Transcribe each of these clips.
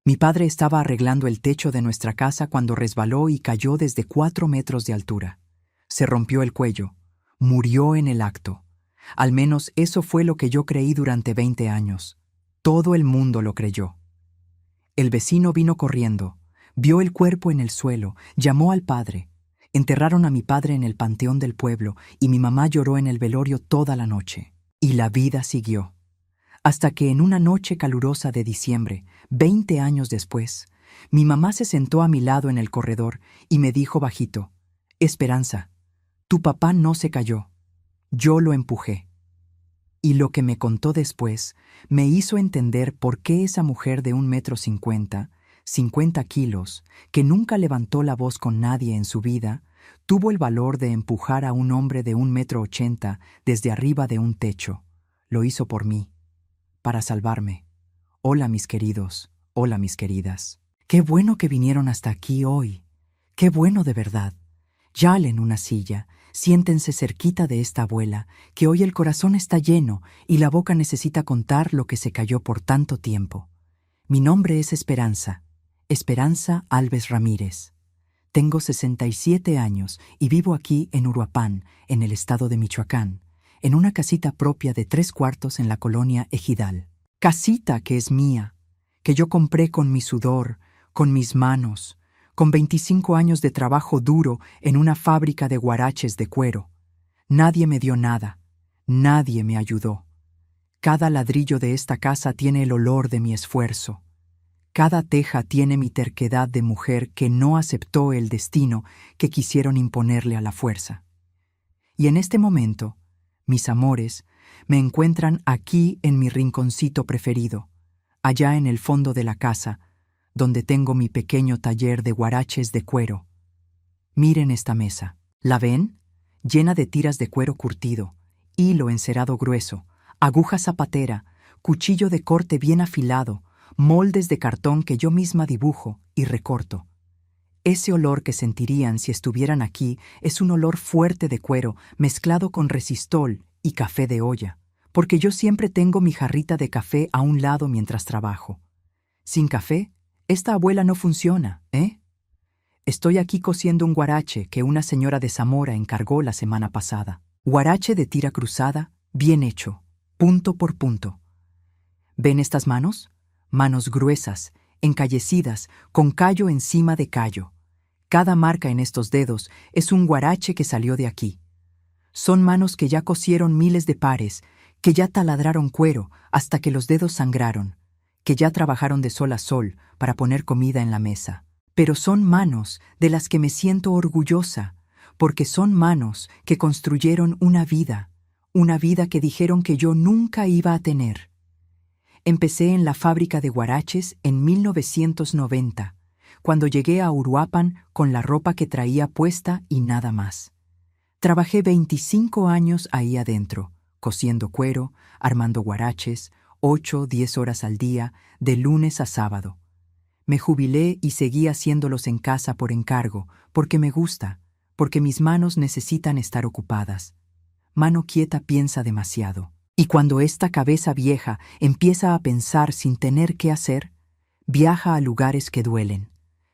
Mi padre estaba arreglando el techo de nuestra casa cuando resbaló y cayó desde 4 metros de altura. Se rompió el cuello. Murió en el acto. Al menos eso fue lo que yo creí durante 20 años. Todo el mundo lo creyó. El vecino vino corriendo, vio el cuerpo en el suelo, llamó al padre. Enterraron a mi padre en el panteón del pueblo y mi mamá lloró en el velorio toda la noche. Y la vida siguió. Hasta que en una noche calurosa de diciembre, 20 años después, mi mamá se sentó a mi lado en el corredor y me dijo bajito: «Esperanza, tu papá no se cayó. Yo lo empujé». Y lo que me contó después me hizo entender por qué esa mujer de 1,50 m, 50 kilos, que nunca levantó la voz con nadie en su vida, tuvo el valor de empujar a un hombre de 1,80 m desde arriba de un techo. Lo hizo por mí, para salvarme. Hola mis queridos, hola mis queridas. Qué bueno que vinieron hasta aquí hoy. Qué bueno de verdad. Yalen una silla, siéntense cerquita de esta abuela, que hoy el corazón está lleno y la boca necesita contar lo que se cayó por tanto tiempo. Mi nombre es Esperanza, Esperanza Alves Ramírez. Tengo 67 años y vivo aquí en Uruapan, en el estado de Michoacán, en una casita propia de 3 cuartos en la colonia Ejidal. Casita que es mía, que yo compré con mi sudor, con mis manos, con 25 años de trabajo duro en una fábrica de huaraches de cuero. Nadie me dio nada, nadie me ayudó. Cada ladrillo de esta casa tiene el olor de mi esfuerzo. Cada teja tiene mi terquedad de mujer que no aceptó el destino que quisieron imponerle a la fuerza. Y en este momento, mis amores, me encuentran aquí en mi rinconcito preferido, allá en el fondo de la casa, donde tengo mi pequeño taller de huaraches de cuero. Miren esta mesa. ¿La ven? Llena de tiras de cuero curtido, hilo encerado grueso, aguja zapatera, cuchillo de corte bien afilado, moldes de cartón que yo misma dibujo y recorto. Ese olor que sentirían si estuvieran aquí es un olor fuerte de cuero mezclado con resistol y café de olla, porque yo siempre tengo mi jarrita de café a un lado mientras trabajo. Sin café, esta abuela no funciona, ¿eh? Estoy aquí cosiendo un huarache que una señora de Zamora encargó la semana pasada. Huarache de tira cruzada, bien hecho, punto por punto. ¿Ven estas manos? Manos gruesas, encallecidas, con callo encima de callo. Cada marca en estos dedos es un huarache que salió de aquí. Son manos que ya cosieron miles de pares, que ya taladraron cuero hasta que los dedos sangraron, que ya trabajaron de sol a sol para poner comida en la mesa. Pero son manos de las que me siento orgullosa, porque son manos que construyeron una vida que dijeron que yo nunca iba a tener. Empecé en la fábrica de huaraches en 1990, cuando llegué a Uruapan con la ropa que traía puesta y nada más. Trabajé 25 años ahí adentro, cosiendo cuero, armando huaraches, 8-10 horas al día, de lunes a sábado. Me jubilé y seguí haciéndolos en casa por encargo, porque me gusta, porque mis manos necesitan estar ocupadas. Mano quieta piensa demasiado. Y cuando esta cabeza vieja empieza a pensar sin tener qué hacer, viaja a lugares que duelen.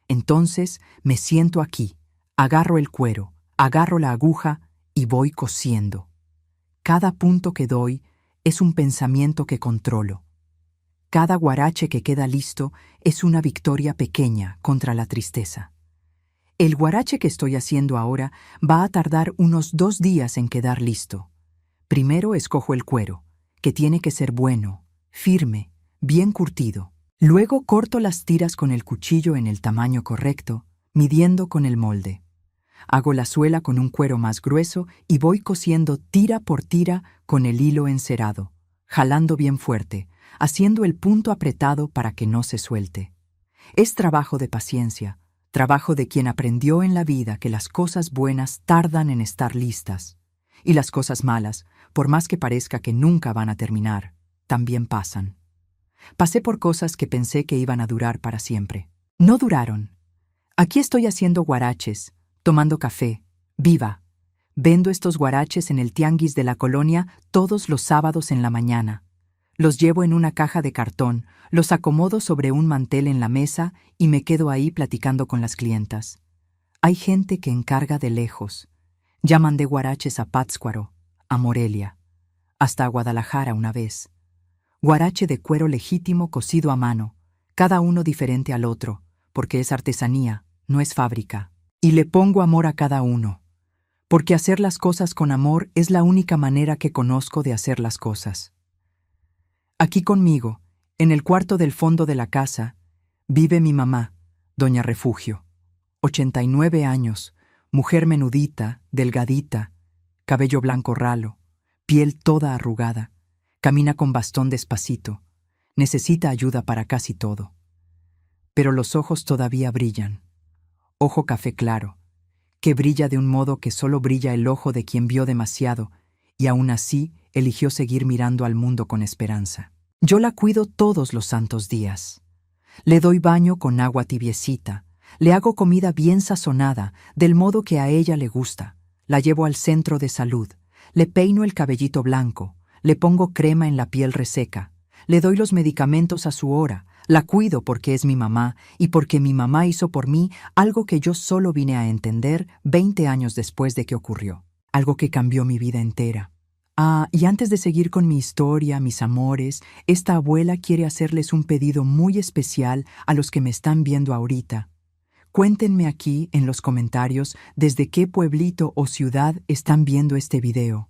Entonces me siento aquí, agarro el cuero, agarro la aguja y voy cosiendo. Cada punto que doy es un pensamiento que controlo. Cada huarache que queda listo es una victoria pequeña contra la tristeza. El huarache que estoy haciendo ahora va a tardar unos 2 días en quedar listo. Primero escojo el cuero, que tiene que ser bueno, firme, bien curtido. Luego corto las tiras con el cuchillo en el tamaño correcto, midiendo con el molde. Hago la suela con un cuero más grueso y voy cosiendo tira por tira con el hilo encerado, jalando bien fuerte, haciendo el punto apretado para que no se suelte. Es trabajo de paciencia, trabajo de quien aprendió en la vida que las cosas buenas tardan en estar listas, y las cosas malas, por más que parezca que nunca van a terminar, también pasan. Pasé por cosas que pensé que iban a durar para siempre. No duraron. Aquí estoy haciendo huaraches, tomando café, viva. Vendo estos huaraches en el tianguis de la colonia todos los sábados en la mañana. Los llevo en una caja de cartón, los acomodo sobre un mantel en la mesa y me quedo ahí platicando con las clientas. Hay gente que encarga de lejos. Llaman de Guaraches a Pátzcuaro, a Morelia, hasta a Guadalajara una vez. Guarache de cuero legítimo cosido a mano, cada uno diferente al otro, porque es artesanía, no es fábrica. Y le pongo amor a cada uno, porque hacer las cosas con amor es la única manera que conozco de hacer las cosas. Aquí conmigo, en el cuarto del fondo de la casa, vive mi mamá, doña Refugio, 89 años, mujer menudita, delgadita, cabello blanco ralo, piel toda arrugada, camina con bastón despacito, necesita ayuda para casi todo. Pero los ojos todavía brillan, ojo café claro, que brilla de un modo que solo brilla el ojo de quien vio demasiado y aún así eligió seguir mirando al mundo con esperanza. Yo la cuido todos los santos días. Le doy baño con agua tibiecita, le hago comida bien sazonada, del modo que a ella le gusta, la llevo al centro de salud, le peino el cabellito blanco, le pongo crema en la piel reseca, le doy los medicamentos a su hora, la cuido porque es mi mamá y porque mi mamá hizo por mí algo que yo solo vine a entender 20 años después de que ocurrió, algo que cambió mi vida entera. Y antes de seguir con mi historia, mis amores, esta abuela quiere hacerles un pedido muy especial a los que me están viendo ahorita. Cuéntenme aquí en los comentarios desde qué pueblito o ciudad están viendo este video.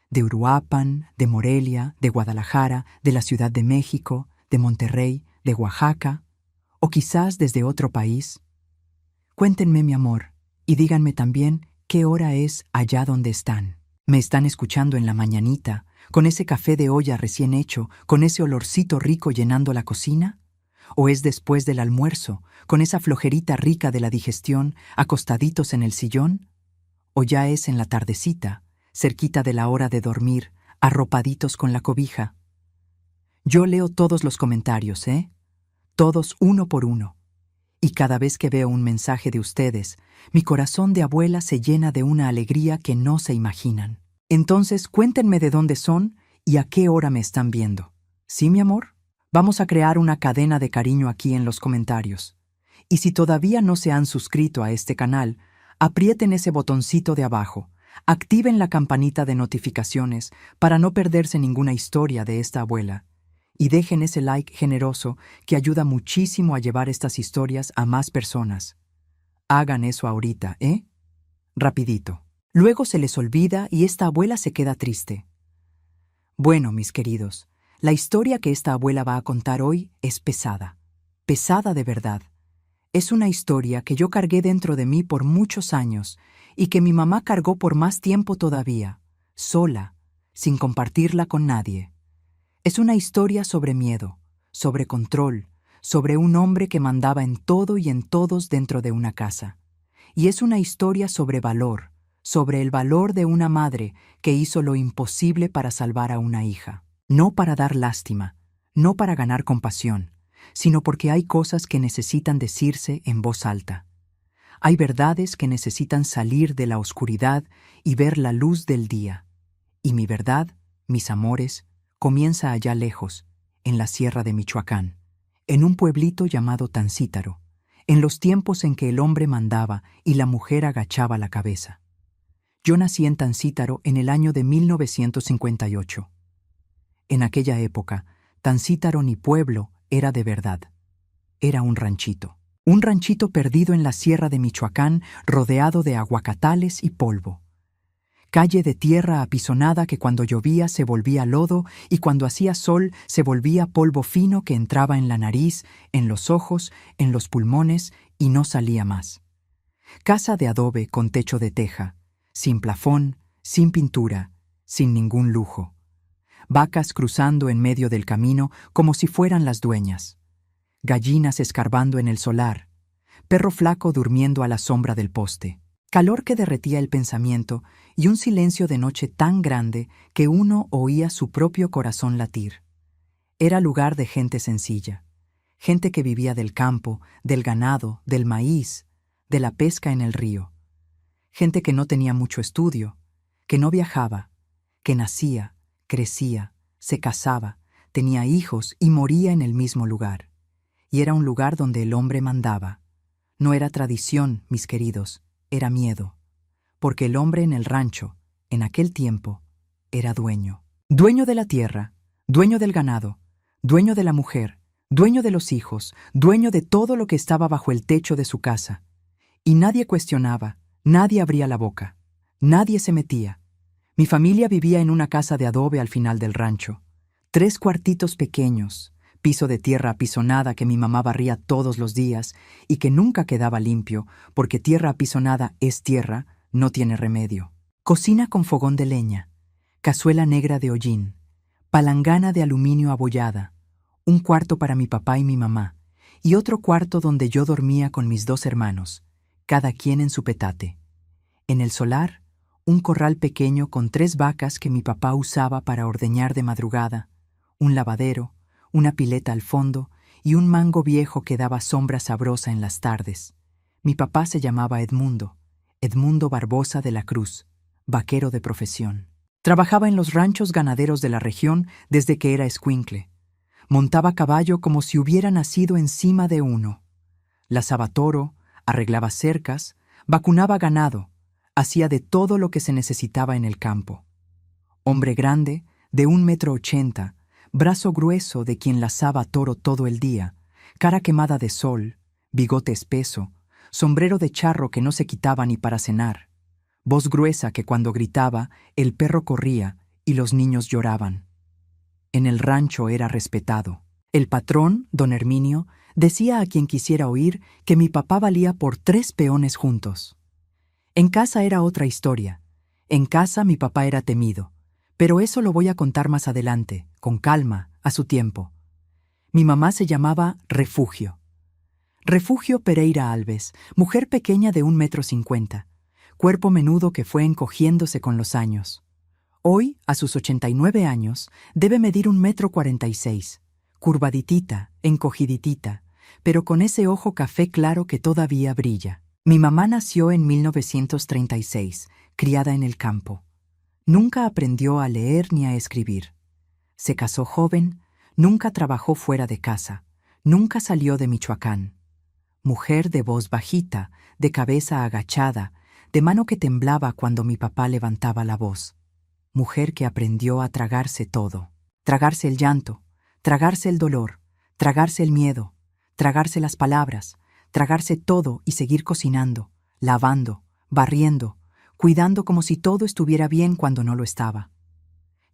De Uruapan, de Morelia, de Guadalajara, de la Ciudad de México, de Monterrey, de Oaxaca, o quizás desde otro país. Cuéntenme, mi amor, y díganme también qué hora es allá donde están. ¿Me están escuchando en la mañanita, con ese café de olla recién hecho, con ese olorcito rico llenando la cocina? ¿O es después del almuerzo, con esa flojerita rica de la digestión, acostaditos en el sillón? ¿O ya es en la tardecita, cerquita de la hora de dormir, arropaditos con la cobija? Yo leo todos los comentarios, Todos uno por uno. Y cada vez que veo un mensaje de ustedes, mi corazón de abuela se llena de una alegría que no se imaginan. Entonces, cuéntenme de dónde son y a qué hora me están viendo. ¿Sí, mi amor? Vamos a crear una cadena de cariño aquí en los comentarios. Y si todavía no se han suscrito a este canal, aprieten ese botoncito de abajo, activen la campanita de notificaciones para no perderse ninguna historia de esta abuela. Y dejen ese like generoso que ayuda muchísimo a llevar estas historias a más personas. Hagan eso ahorita, Rapidito. Luego se les olvida y esta abuela se queda triste. Bueno, mis queridos, la historia que esta abuela va a contar hoy es pesada. Pesada de verdad. Es una historia que yo cargué dentro de mí por muchos años y que mi mamá cargó por más tiempo todavía, sola, sin compartirla con nadie. Es una historia sobre miedo, sobre control, sobre un hombre que mandaba en todo y en todos dentro de una casa. Y es una historia sobre valor, sobre el valor de una madre que hizo lo imposible para salvar a una hija. No para dar lástima, no para ganar compasión, sino porque hay cosas que necesitan decirse en voz alta. Hay verdades que necesitan salir de la oscuridad y ver la luz del día. Y mi verdad, mis amores, comienza allá lejos, en la sierra de Michoacán, en un pueblito llamado Tancítaro, en los tiempos en que el hombre mandaba y la mujer agachaba la cabeza. Yo nací en Tancítaro en el año de 1958. En aquella época, Tancítaro ni pueblo era de verdad. Era un ranchito perdido en la sierra de Michoacán, rodeado de aguacatales y polvo. Calle de tierra apisonada que cuando llovía se volvía lodo y cuando hacía sol se volvía polvo fino que entraba en la nariz, en los ojos, en los pulmones y no salía más. Casa de adobe con techo de teja, sin plafón, sin pintura, sin ningún lujo. Vacas cruzando en medio del camino como si fueran las dueñas. Gallinas escarbando en el solar. Perro flaco durmiendo a la sombra del poste. Calor que derretía el pensamiento y un silencio de noche tan grande que uno oía su propio corazón latir. Era lugar de gente sencilla, gente que vivía del campo, del ganado, del maíz, de la pesca en el río. Gente que no tenía mucho estudio, que no viajaba, que nacía, crecía, se casaba, tenía hijos y moría en el mismo lugar. Y era un lugar donde el hombre mandaba. No era tradición, mis queridos, era miedo. Porque el hombre en el rancho, en aquel tiempo, era dueño. Dueño de la tierra, dueño del ganado, dueño de la mujer, dueño de los hijos, dueño de todo lo que estaba bajo el techo de su casa. Y nadie cuestionaba, nadie abría la boca, nadie se metía. Mi familia vivía en una casa de adobe al final del rancho. 3 cuartitos pequeños, piso de tierra apisonada que mi mamá barría todos los días y que nunca quedaba limpio, porque tierra apisonada es tierra, no tiene remedio. Cocina con fogón de leña, cazuela negra de hollín, palangana de aluminio abollada, un cuarto para mi papá y mi mamá, y otro cuarto donde yo dormía con mis 2 hermanos, cada quien en su petate. En el solar, un corral pequeño con 3 vacas que mi papá usaba para ordeñar de madrugada, un lavadero, una pileta al fondo y un mango viejo que daba sombra sabrosa en las tardes. Mi papá se llamaba Edmundo Barbosa de la Cruz, vaquero de profesión. Trabajaba en los ranchos ganaderos de la región desde que era escuincle. Montaba caballo como si hubiera nacido encima de uno. Lazaba toro, arreglaba cercas, vacunaba ganado, hacía de todo lo que se necesitaba en el campo. Hombre grande, de 1,80 m, brazo grueso de quien lazaba toro todo el día, cara quemada de sol, bigote espeso, sombrero de charro que no se quitaba ni para cenar, voz gruesa que cuando gritaba el perro corría y los niños lloraban. En el rancho era respetado. El patrón, don Herminio, decía a quien quisiera oír que mi papá valía por 3 peones juntos. En casa era otra historia. En casa mi papá era temido, pero eso lo voy a contar más adelante, con calma, a su tiempo. Mi mamá se llamaba Refugio. Refugio Pereira Alves, mujer pequeña de 1,50 m, cuerpo menudo que fue encogiéndose con los años. Hoy, a sus 89 años, debe medir 1,46 m, curvaditita, encogiditita, pero con ese ojo café claro que todavía brilla. Mi mamá nació en 1936, criada en el campo. Nunca aprendió a leer ni a escribir. Se casó joven, nunca trabajó fuera de casa, nunca salió de Michoacán. Mujer de voz bajita, de cabeza agachada, de mano que temblaba cuando mi papá levantaba la voz. Mujer que aprendió a tragarse todo. Tragarse el llanto, tragarse el dolor, tragarse el miedo, tragarse las palabras, tragarse todo y seguir cocinando, lavando, barriendo, cuidando como si todo estuviera bien cuando no lo estaba.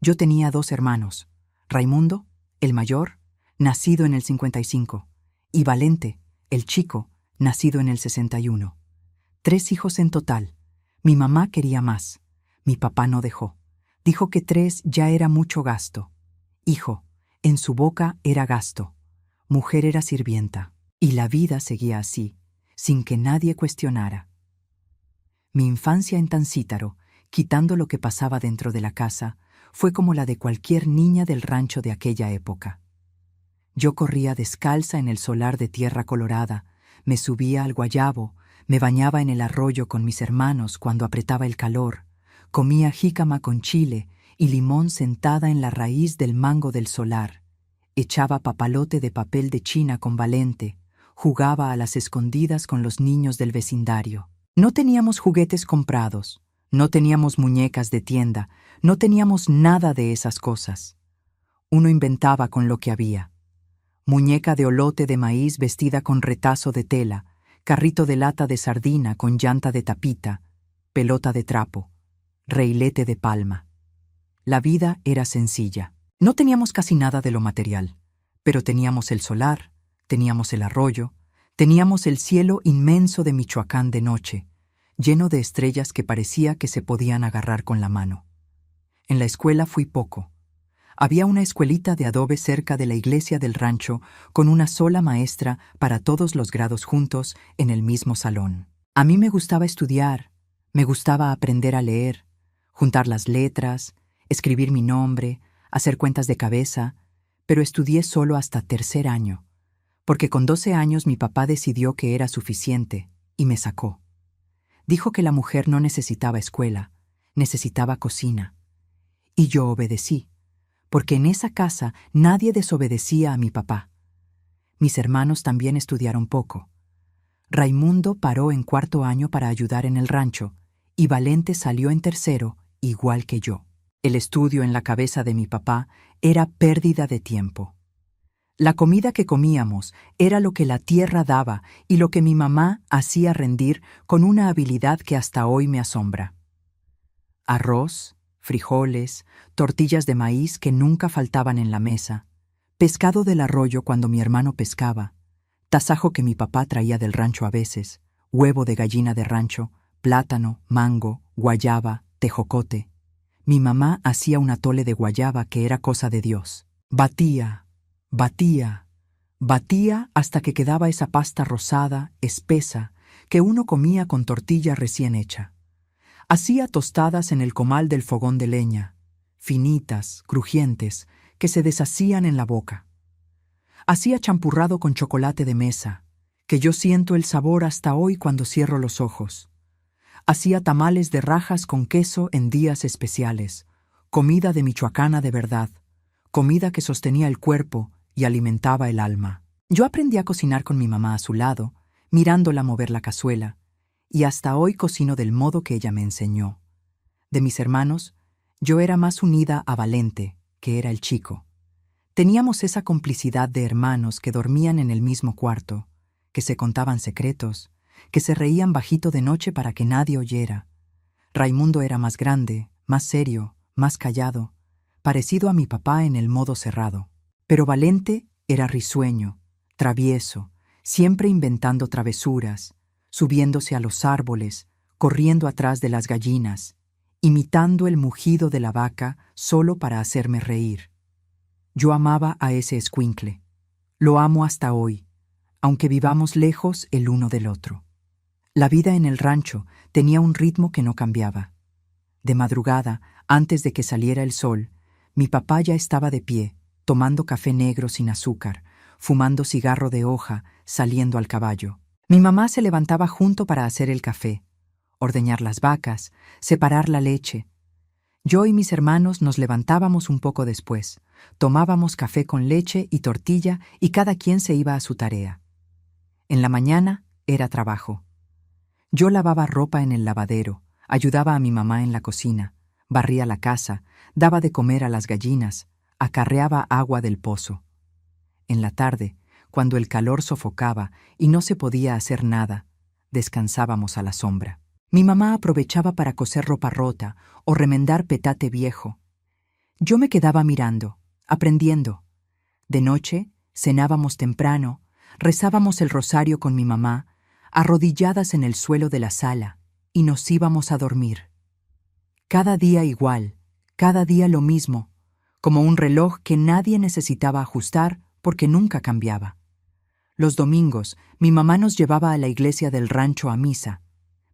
Yo tenía 2 hermanos, Raimundo, el mayor, nacido en el 55, y Valente, el chico, nacido en el 61. 3 hijos en total. Mi mamá quería más. Mi papá no dejó. Dijo que 3 ya era mucho gasto. Hijo, en su boca era gasto. Mujer era sirvienta. Y la vida seguía así, sin que nadie cuestionara. Mi infancia en Tancítaro, quitando lo que pasaba dentro de la casa, fue como la de cualquier niña del rancho de aquella época. Yo corría descalza en el solar de tierra colorada, me subía al guayabo, me bañaba en el arroyo con mis hermanos cuando apretaba el calor, comía jícama con chile y limón sentada en la raíz del mango del solar, echaba papalote de papel de China con Valente, jugaba a las escondidas con los niños del vecindario. No teníamos juguetes comprados, no teníamos muñecas de tienda, no teníamos nada de esas cosas. Uno inventaba con lo que había. Muñeca de olote de maíz vestida con retazo de tela, carrito de lata de sardina con llanta de tapita, pelota de trapo, reilete de palma. La vida era sencilla. No teníamos casi nada de lo material, pero teníamos el solar, teníamos el arroyo, teníamos el cielo inmenso de Michoacán de noche, lleno de estrellas que parecía que se podían agarrar con la mano. En la escuela fui poco. Había una escuelita de adobe cerca de la iglesia del rancho con una sola maestra para todos los grados juntos en el mismo salón. A mí me gustaba estudiar, me gustaba aprender a leer, juntar las letras, escribir mi nombre, hacer cuentas de cabeza, pero estudié solo hasta 3er año, porque con 12 años mi papá decidió que era suficiente y me sacó. Dijo que la mujer no necesitaba escuela, necesitaba cocina. Y yo obedecí, porque en esa casa nadie desobedecía a mi papá. Mis hermanos también estudiaron poco. Raimundo paró en cuarto año para ayudar en el rancho, y Valente salió en tercero, igual que yo. El estudio en la cabeza de mi papá era pérdida de tiempo. La comida que comíamos era lo que la tierra daba y lo que mi mamá hacía rendir con una habilidad que hasta hoy me asombra. Arroz, frijoles, tortillas de maíz que nunca faltaban en la mesa, pescado del arroyo cuando mi hermano pescaba, tasajo que mi papá traía del rancho a veces, huevo de gallina de rancho, plátano, mango, guayaba, tejocote. Mi mamá hacía un atole de guayaba que era cosa de Dios. Batía hasta que quedaba esa pasta rosada, espesa, que uno comía con tortilla recién hecha. Hacía tostadas en el comal del fogón de leña, finitas, crujientes, que se deshacían en la boca. Hacía champurrado con chocolate de mesa, que yo siento el sabor hasta hoy cuando cierro los ojos. Hacía tamales de rajas con queso en días especiales, comida de michoacana de verdad, comida que sostenía el cuerpo y alimentaba el alma. Yo aprendí a cocinar con mi mamá a su lado, mirándola mover la cazuela, y hasta hoy cocino del modo que ella me enseñó. De mis hermanos, yo era más unida a Valente, que era el chico. Teníamos esa complicidad de hermanos que dormían en el mismo cuarto, que se contaban secretos, que se reían bajito de noche para que nadie oyera. Raimundo era más grande, más serio, más callado, parecido a mi papá en el modo cerrado. Pero Valente era risueño, travieso, siempre inventando travesuras, subiéndose a los árboles, corriendo atrás de las gallinas, imitando el mugido de la vaca solo para hacerme reír. Yo amaba a ese escuincle. Lo amo hasta hoy, aunque vivamos lejos el uno del otro. La vida en el rancho tenía un ritmo que no cambiaba. De madrugada, antes de que saliera el sol, mi papá ya estaba de pie, tomando café negro sin azúcar, fumando cigarro de hoja, saliendo al caballo. Mi mamá se levantaba junto para hacer el café, ordeñar las vacas, separar la leche. Yo y mis hermanos nos levantábamos un poco después, tomábamos café con leche y tortilla y cada quien se iba a su tarea. En la mañana era trabajo. Yo lavaba ropa en el lavadero, ayudaba a mi mamá en la cocina, barría la casa, daba de comer a las gallinas, acarreaba agua del pozo. En la tarde, cuando el calor sofocaba y no se podía hacer nada, descansábamos a la sombra. Mi mamá aprovechaba para coser ropa rota o remendar petate viejo. Yo me quedaba mirando, aprendiendo. De noche, cenábamos temprano, rezábamos el rosario con mi mamá, arrodilladas en el suelo de la sala, y nos íbamos a dormir. Cada día igual, cada día lo mismo, como un reloj que nadie necesitaba ajustar porque nunca cambiaba. Los domingos, mi mamá nos llevaba a la iglesia del rancho a misa.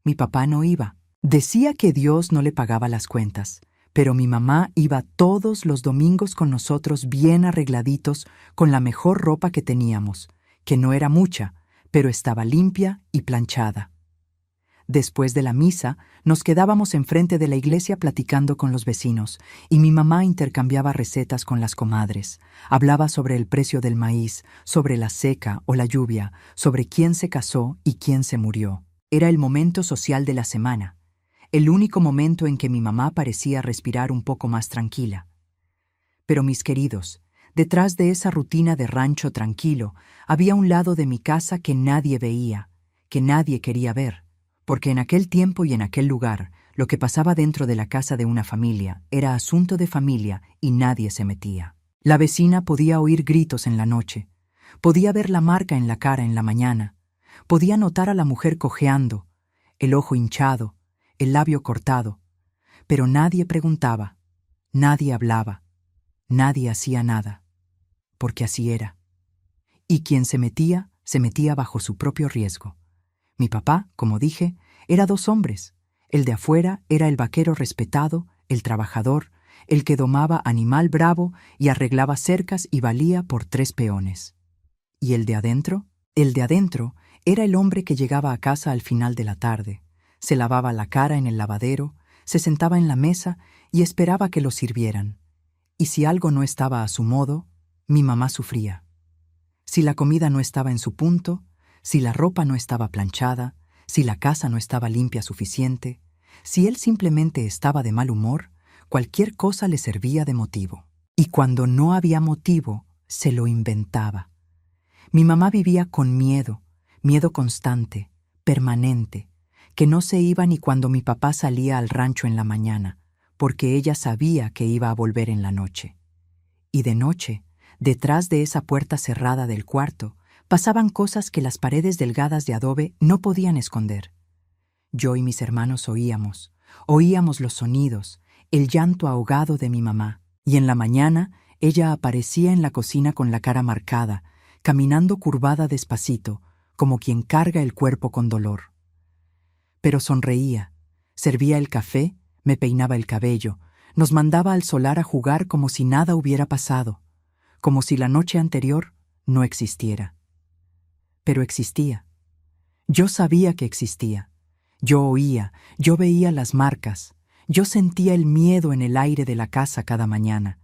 Mi papá no iba. Decía que Dios no le pagaba las cuentas, pero mi mamá iba todos los domingos con nosotros bien arregladitos, con la mejor ropa que teníamos, que no era mucha, pero estaba limpia y planchada. Después de la misa, nos quedábamos enfrente de la iglesia platicando con los vecinos, y mi mamá intercambiaba recetas con las comadres. Hablaba sobre el precio del maíz, sobre la seca o la lluvia, sobre quién se casó y quién se murió. Era el momento social de la semana, el único momento en que mi mamá parecía respirar un poco más tranquila. Pero mis queridos, detrás de esa rutina de rancho tranquilo, había un lado de mi casa que nadie veía, que nadie quería ver. Porque en aquel tiempo y en aquel lugar, lo que pasaba dentro de la casa de una familia era asunto de familia y nadie se metía. La vecina podía oír gritos en la noche, podía ver la marca en la cara en la mañana, podía notar a la mujer cojeando, el ojo hinchado, el labio cortado, pero nadie preguntaba, nadie hablaba, nadie hacía nada, porque así era. Y quien se metía bajo su propio riesgo. Mi papá, como dije, era dos hombres. El de afuera era el vaquero respetado, el trabajador, el que domaba animal bravo y arreglaba cercas y valía por 3 peones. ¿Y el de adentro? El de adentro era el hombre que llegaba a casa al final de la tarde, se lavaba la cara en el lavadero, se sentaba en la mesa y esperaba que lo sirvieran. Y si algo no estaba a su modo, mi mamá sufría. Si la comida no estaba en su punto, si la ropa no estaba planchada, si la casa no estaba limpia suficiente, si él simplemente estaba de mal humor, cualquier cosa le servía de motivo. Y cuando no había motivo, se lo inventaba. Mi mamá vivía con miedo, miedo constante, permanente, que no se iba ni cuando mi papá salía al rancho en la mañana, porque ella sabía que iba a volver en la noche. Y de noche, detrás de esa puerta cerrada del cuarto, pasaban cosas que las paredes delgadas de adobe no podían esconder. Yo y mis hermanos oíamos los sonidos, el llanto ahogado de mi mamá, y en la mañana ella aparecía en la cocina con la cara marcada, caminando curvada despacito, como quien carga el cuerpo con dolor. Pero sonreía, servía el café, me peinaba el cabello, nos mandaba al solar a jugar como si nada hubiera pasado, como si la noche anterior no existiera. Pero existía. Yo sabía que existía. Yo oía, yo veía las marcas, yo sentía el miedo en el aire de la casa cada mañana.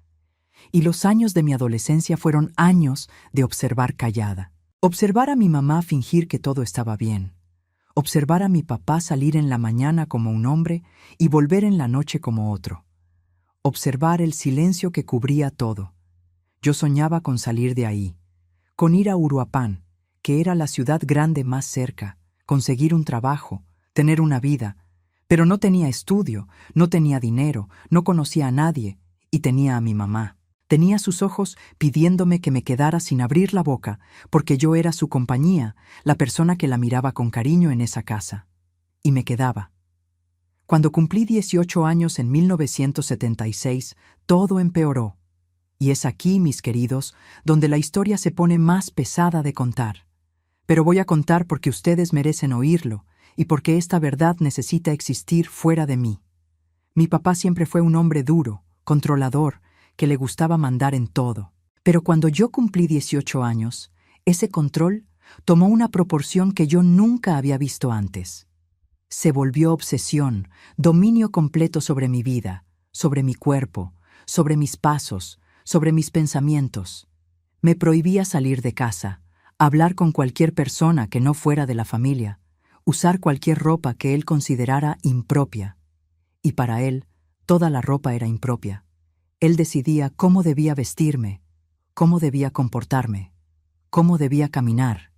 Y los años de mi adolescencia fueron años de observar callada. Observar a mi mamá fingir que todo estaba bien. Observar a mi papá salir en la mañana como un hombre y volver en la noche como otro. Observar el silencio que cubría todo. Yo soñaba con salir de ahí, con ir a Uruapan, que era la ciudad grande más cerca, conseguir un trabajo, tener una vida, pero no tenía estudio, no tenía dinero, no conocía a nadie, y tenía a mi mamá. Tenía sus ojos pidiéndome que me quedara sin abrir la boca, porque yo era su compañía, la persona que la miraba con cariño en esa casa. Y me quedaba. Cuando cumplí 18 años en 1976, todo empeoró. Y es aquí, mis queridos, donde la historia se pone más pesada de contar. Pero voy a contar porque ustedes merecen oírlo, y porque esta verdad necesita existir fuera de mí. Mi papá siempre fue un hombre duro, controlador, que le gustaba mandar en todo. Pero cuando yo cumplí 18 años, ese control tomó una proporción que yo nunca había visto antes. Se volvió obsesión, dominio completo sobre mi vida, sobre mi cuerpo, sobre mis pasos, sobre mis pensamientos. Me prohibía salir de casa, hablar con cualquier persona que no fuera de la familia, usar cualquier ropa que él considerara impropia. Y para él, toda la ropa era impropia. Él decidía cómo debía vestirme, cómo debía comportarme, cómo debía caminar,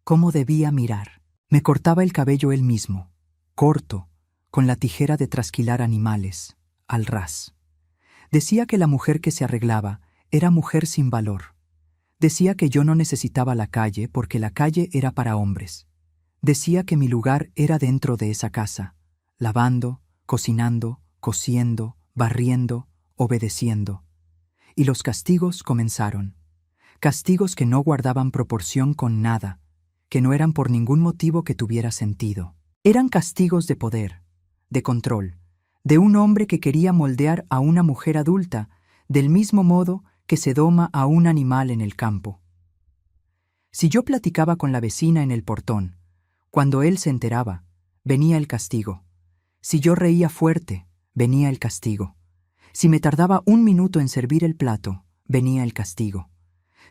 cómo debía mirar. Me cortaba el cabello él mismo, corto, con la tijera de trasquilar animales, al ras. Decía que la mujer que se arreglaba era mujer sin valor. Decía que yo no necesitaba la calle porque la calle era para hombres. Decía que mi lugar era dentro de esa casa, lavando, cocinando, cosiendo, barriendo, obedeciendo. Y los castigos comenzaron. Castigos que no guardaban proporción con nada, que no eran por ningún motivo que tuviera sentido. Eran castigos de poder, de control, de un hombre que quería moldear a una mujer adulta, del mismo modo que se doma a un animal en el campo. Si yo platicaba con la vecina en el portón, cuando él se enteraba, venía el castigo. Si yo reía fuerte, venía el castigo. Si me tardaba 1 minuto en servir el plato, venía el castigo.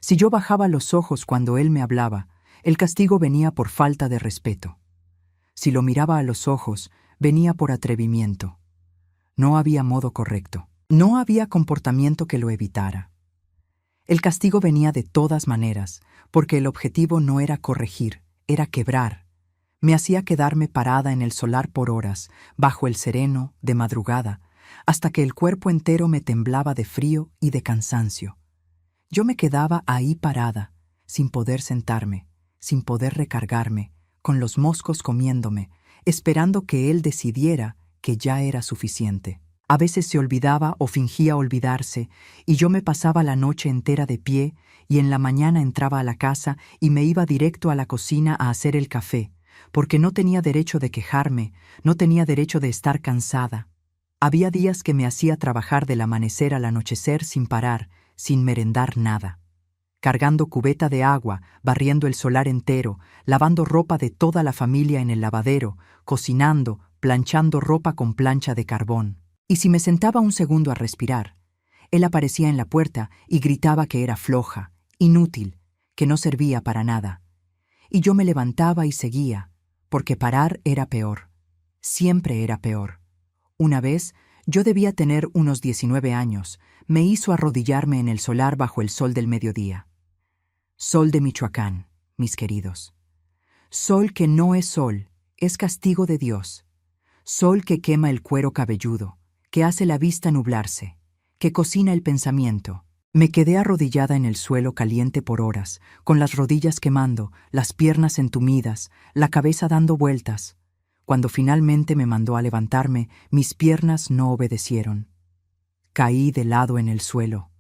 Si yo bajaba los ojos cuando él me hablaba, el castigo venía por falta de respeto. Si lo miraba a los ojos, venía por atrevimiento. No había modo correcto. No había comportamiento que lo evitara. El castigo venía de todas maneras, porque el objetivo no era corregir, era quebrar. Me hacía quedarme parada en el solar por horas, bajo el sereno, de madrugada, hasta que el cuerpo entero me temblaba de frío y de cansancio. Yo me quedaba ahí parada, sin poder sentarme, sin poder recargarme, con los moscos comiéndome, esperando que él decidiera que ya era suficiente. A veces se olvidaba o fingía olvidarse, y yo me pasaba la noche entera de pie, y en la mañana entraba a la casa y me iba directo a la cocina a hacer el café, porque no tenía derecho de quejarme, no tenía derecho de estar cansada. Había días que me hacía trabajar del amanecer al anochecer sin parar, sin merendar nada. Cargando cubeta de agua, barriendo el solar entero, lavando ropa de toda la familia en el lavadero, cocinando, planchando ropa con plancha de carbón. Y si me sentaba un segundo a respirar, Él aparecía en la puerta y gritaba que era floja, inútil, que no servía para nada. Y yo me levantaba y seguía, porque parar era peor. Siempre era peor. Una vez, yo debía tener unos 19 años, me hizo arrodillarme en el solar bajo el sol del mediodía. Sol de Michoacán, mis queridos. Sol que no es sol, es castigo de Dios. Sol que quema el cuero cabelludo, que hace la vista nublarse, que cocina el pensamiento. Me quedé arrodillada en el suelo caliente por horas, con las rodillas quemando, las piernas entumidas, la cabeza dando vueltas. Cuando finalmente me mandó a levantarme, mis piernas no obedecieron. Caí de lado en el suelo.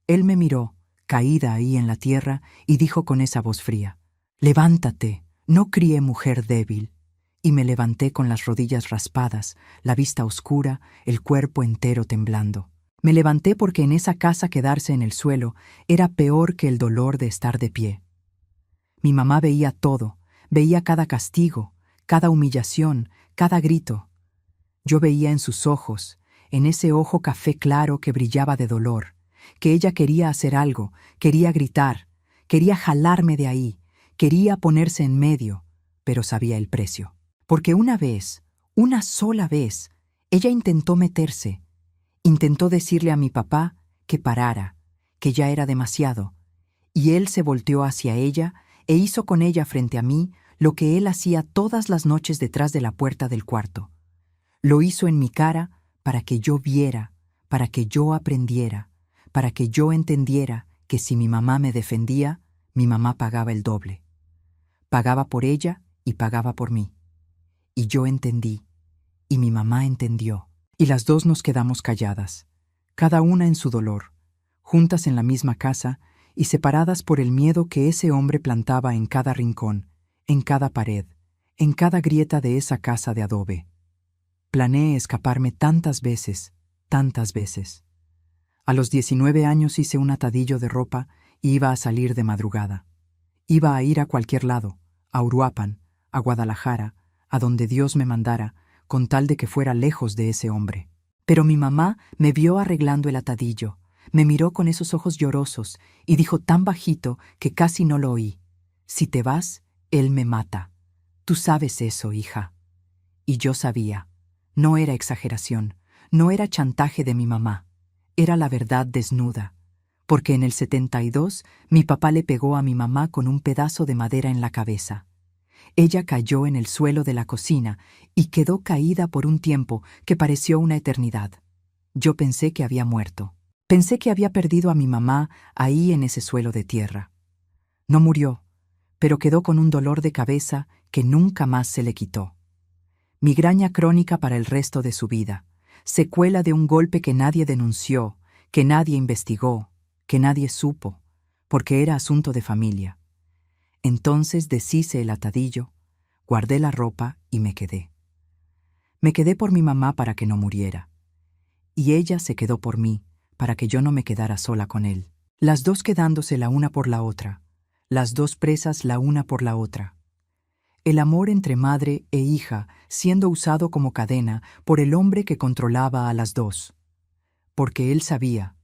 Él me miró, caída ahí en la tierra, y dijo con esa voz fría: «Levántate, no crié mujer débil». Y me levanté con las rodillas raspadas, la vista oscura, el cuerpo entero temblando. Me levanté porque en esa casa quedarse en el suelo era peor que el dolor de estar de pie. Mi mamá veía todo, veía cada castigo, cada humillación, cada grito. Yo veía en sus ojos, en ese ojo café claro que brillaba de dolor, que ella quería hacer algo, quería gritar, quería jalarme de ahí, quería ponerse en medio, pero sabía el precio. Porque una vez, una sola vez, ella intentó meterse, intentó decirle a mi papá que parara, que ya era demasiado, y él se volteó hacia ella e hizo con ella frente a mí lo que él hacía todas las noches detrás de la puerta del cuarto. Lo hizo en mi cara para que yo viera, para que yo aprendiera, para que yo entendiera que si mi mamá me defendía, mi mamá pagaba el doble. Pagaba por ella y pagaba por mí. Y yo entendí, y mi mamá entendió, y las dos nos quedamos calladas, cada una en su dolor, juntas en la misma casa y separadas por el miedo que ese hombre plantaba en cada rincón, en cada pared, en cada grieta de esa casa de adobe. Planeé escaparme tantas veces, tantas veces. A los 19 años hice un atadillo de ropa y iba a salir de madrugada. Iba a ir a cualquier lado, a Uruapan, a Guadalajara, a donde Dios me mandara, con tal de que fuera lejos de ese hombre. Pero mi mamá me vio arreglando el atadillo, me miró con esos ojos llorosos y dijo tan bajito que casi no lo oí: «Si te vas, él me mata. Tú sabes eso, hija». Y yo sabía. No era exageración, no era chantaje de mi mamá, era la verdad desnuda, porque en el 72 mi papá le pegó a mi mamá con un pedazo de madera en la cabeza. Ella cayó en el suelo de la cocina y quedó caída por un tiempo que pareció una eternidad. Yo pensé que había muerto. Pensé que había perdido a mi mamá ahí en ese suelo de tierra. No murió, pero quedó con un dolor de cabeza que nunca más se le quitó. Migraña crónica para el resto de su vida, secuela de un golpe que nadie denunció, que nadie investigó, que nadie supo, porque era asunto de familia. Entonces deshice el atadillo, guardé la ropa y me quedé. Me quedé por mi mamá para que no muriera. Y ella se quedó por mí, para que yo no me quedara sola con él. Las dos quedándose la una por la otra, las dos presas la una por la otra. El amor entre madre e hija siendo usado como cadena por el hombre que controlaba a las dos. Porque él sabía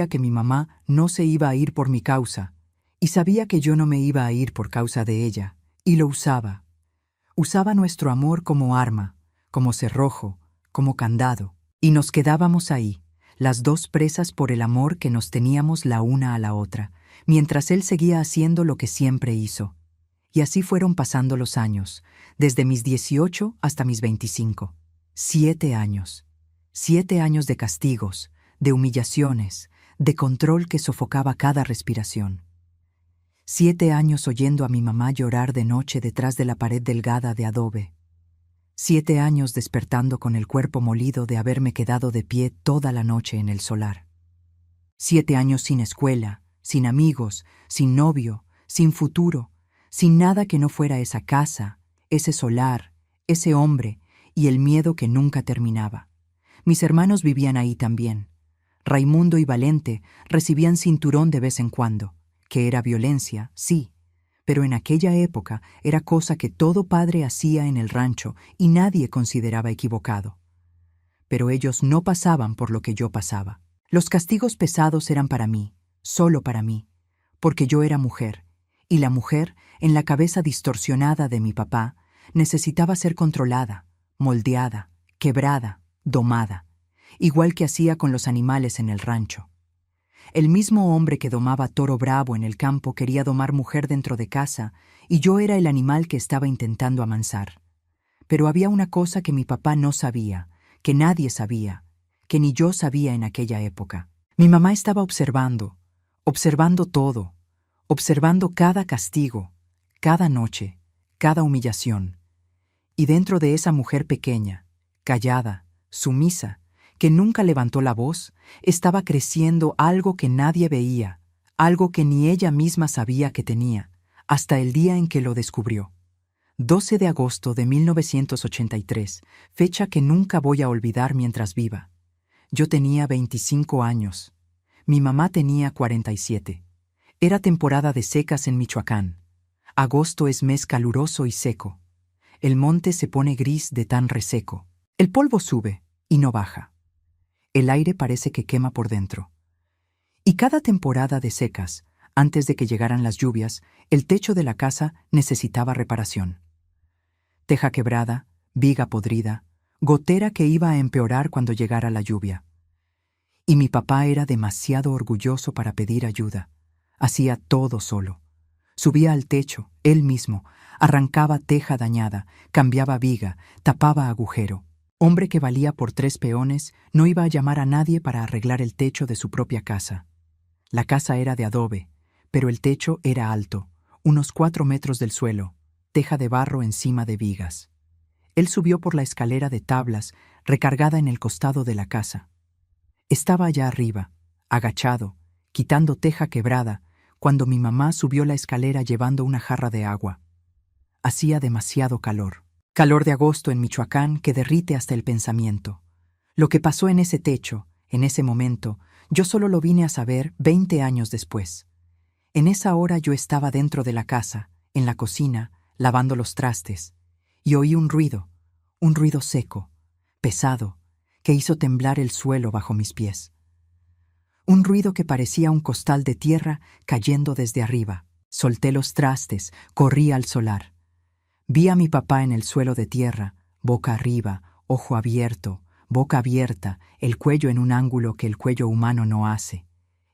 que mi mamá no se iba a ir por mi causa, y sabía que yo no me iba a ir por causa de ella, y lo usaba. Usaba nuestro amor como arma, como cerrojo, como candado, y nos quedábamos ahí, las dos presas por el amor que nos teníamos la una a la otra, mientras él seguía haciendo lo que siempre hizo. Y así fueron pasando los años, desde mis 18 hasta mis 25. 7 años. 7 años de castigos, de humillaciones, de control que sofocaba cada respiración. 7 años oyendo a mi mamá llorar de noche detrás de la pared delgada de adobe. 7 años despertando con el cuerpo molido de haberme quedado de pie toda la noche en el solar. 7 años sin escuela, sin amigos, sin novio, sin futuro, sin nada que no fuera esa casa, ese solar, ese hombre y el miedo que nunca terminaba. Mis hermanos vivían ahí también. Raimundo y Valente recibían cinturón de vez en cuando, que era violencia, sí, pero en aquella época era cosa que todo padre hacía en el rancho y nadie consideraba equivocado. Pero ellos no pasaban por lo que yo pasaba. Los castigos pesados eran para mí, solo para mí, porque yo era mujer, y la mujer, en la cabeza distorsionada de mi papá, necesitaba ser controlada, moldeada, quebrada, domada, igual que hacía con los animales en el rancho. El mismo hombre que domaba toro bravo en el campo quería domar mujer dentro de casa, y yo era el animal que estaba intentando amansar. Pero había una cosa que mi papá no sabía, que nadie sabía, que ni yo sabía en aquella época. Mi mamá estaba observando todo, observando cada castigo, cada noche, cada humillación. Y dentro de esa mujer pequeña, callada, sumisa, que nunca levantó la voz, estaba creciendo algo que nadie veía, algo que ni ella misma sabía que tenía, hasta el día en que lo descubrió. 12 de agosto de 1983, fecha que nunca voy a olvidar mientras viva. Yo tenía 25 años. Mi mamá tenía 47. Era temporada de secas en Michoacán. Agosto es mes caluroso y seco. El monte se pone gris de tan reseco. El polvo sube y no baja. El aire parece que quema por dentro. Y cada temporada de secas, antes de que llegaran las lluvias, el techo de la casa necesitaba reparación. Teja quebrada, viga podrida, gotera que iba a empeorar cuando llegara la lluvia. Y mi papá era demasiado orgulloso para pedir ayuda. Hacía todo solo. Subía al techo, él mismo, arrancaba teja dañada, cambiaba viga, tapaba agujero. Hombre que valía por 3 peones, no iba a llamar a nadie para arreglar el techo de su propia casa. La casa era de adobe, pero el techo era alto, unos 4 metros del suelo, teja de barro encima de vigas. Él subió por la escalera de tablas, recargada en el costado de la casa. Estaba allá arriba, agachado, quitando teja quebrada, cuando mi mamá subió la escalera llevando una jarra de agua. Hacía demasiado calor. Calor de agosto en Michoacán que derrite hasta el pensamiento. Lo que pasó en ese techo, en ese momento, yo solo lo vine a saber 20 años después. En esa hora yo estaba dentro de la casa, en la cocina, lavando los trastes, y oí un ruido seco, pesado, que hizo temblar el suelo bajo mis pies. Un ruido que parecía un costal de tierra cayendo desde arriba. Solté los trastes, corrí al solar. Vi a mi papá en el suelo de tierra, boca arriba, ojo abierto, boca abierta, el cuello en un ángulo que el cuello humano no hace.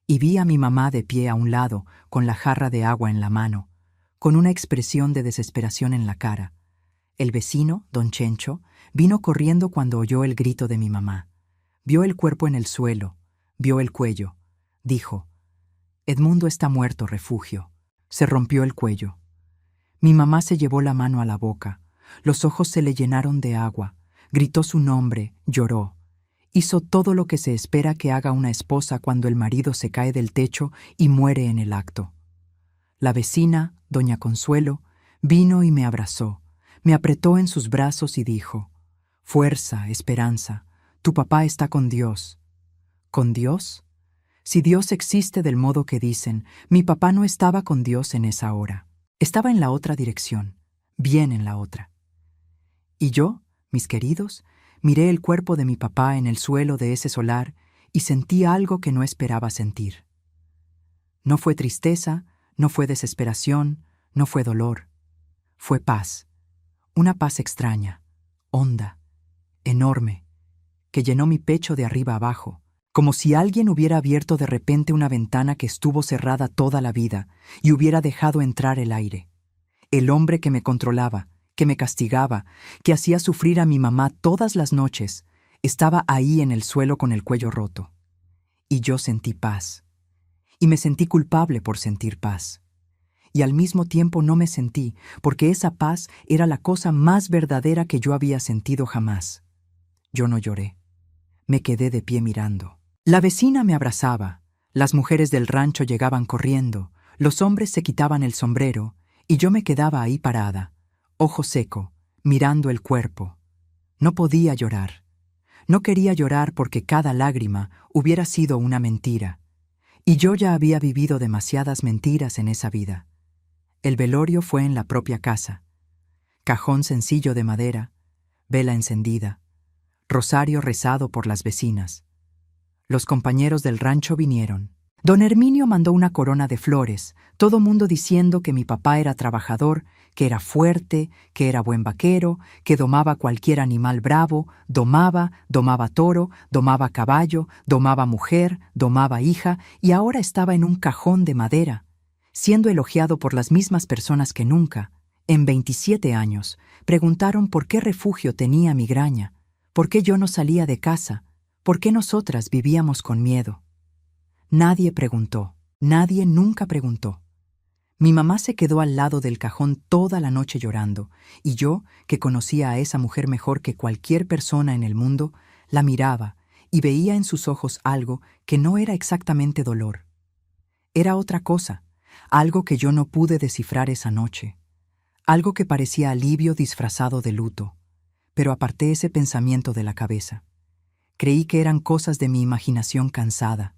Y vi a mi mamá de pie a un lado, con la jarra de agua en la mano, con una expresión de desesperación en la cara. El vecino, don Chencho, vino corriendo cuando oyó el grito de mi mamá. Vio el cuerpo en el suelo, vio el cuello. Dijo: «Edmundo está muerto, refugio». Se rompió el cuello. Mi mamá se llevó la mano a la boca. Los ojos se le llenaron de agua. Gritó su nombre, lloró. Hizo todo lo que se espera que haga una esposa cuando el marido se cae del techo y muere en el acto. La vecina, doña Consuelo, vino y me abrazó. Me apretó en sus brazos y dijo: «Fuerza, esperanza, tu papá está con Dios». ¿Con Dios? Si Dios existe del modo que dicen, mi papá no estaba con Dios en esa hora. Estaba en la otra dirección, bien en la otra. Y yo, mis queridos, miré el cuerpo de mi papá en el suelo de ese solar y sentí algo que no esperaba sentir. No fue tristeza, no fue desesperación, no fue dolor. Fue paz. Una paz extraña, honda, enorme, que llenó mi pecho de arriba abajo, como si alguien hubiera abierto de repente una ventana que estuvo cerrada toda la vida y hubiera dejado entrar el aire. El hombre que me controlaba, que me castigaba, que hacía sufrir a mi mamá todas las noches, estaba ahí en el suelo con el cuello roto. Y yo sentí paz. Y me sentí culpable por sentir paz. Y al mismo tiempo no me sentí, porque esa paz era la cosa más verdadera que yo había sentido jamás. Yo no lloré. Me quedé de pie mirando. La vecina me abrazaba, las mujeres del rancho llegaban corriendo, los hombres se quitaban el sombrero, y yo me quedaba ahí parada, ojo seco, mirando el cuerpo. No podía llorar. No quería llorar porque cada lágrima hubiera sido una mentira. Y yo ya había vivido demasiadas mentiras en esa vida. El velorio fue en la propia casa. Cajón sencillo de madera, vela encendida, rosario rezado por las vecinas. Los compañeros del rancho vinieron. Don Herminio mandó una corona de flores, todo mundo diciendo que mi papá era trabajador, que era fuerte, que era buen vaquero, que domaba cualquier animal bravo, domaba toro, domaba caballo, domaba mujer, domaba hija, y ahora estaba en un cajón de madera, siendo elogiado por las mismas personas que nunca. En 27 años, preguntaron por qué refugio tenía migraña, por qué yo no salía de casa, por qué nosotras vivíamos con miedo. Nadie preguntó, nadie nunca preguntó. Mi mamá se quedó al lado del cajón toda la noche llorando, y yo, que conocía a esa mujer mejor que cualquier persona en el mundo, la miraba y veía en sus ojos algo que no era exactamente dolor. Era otra cosa, algo que yo no pude descifrar esa noche, algo que parecía alivio disfrazado de luto, pero aparté ese pensamiento de la cabeza. Creí que eran cosas de mi imaginación cansada.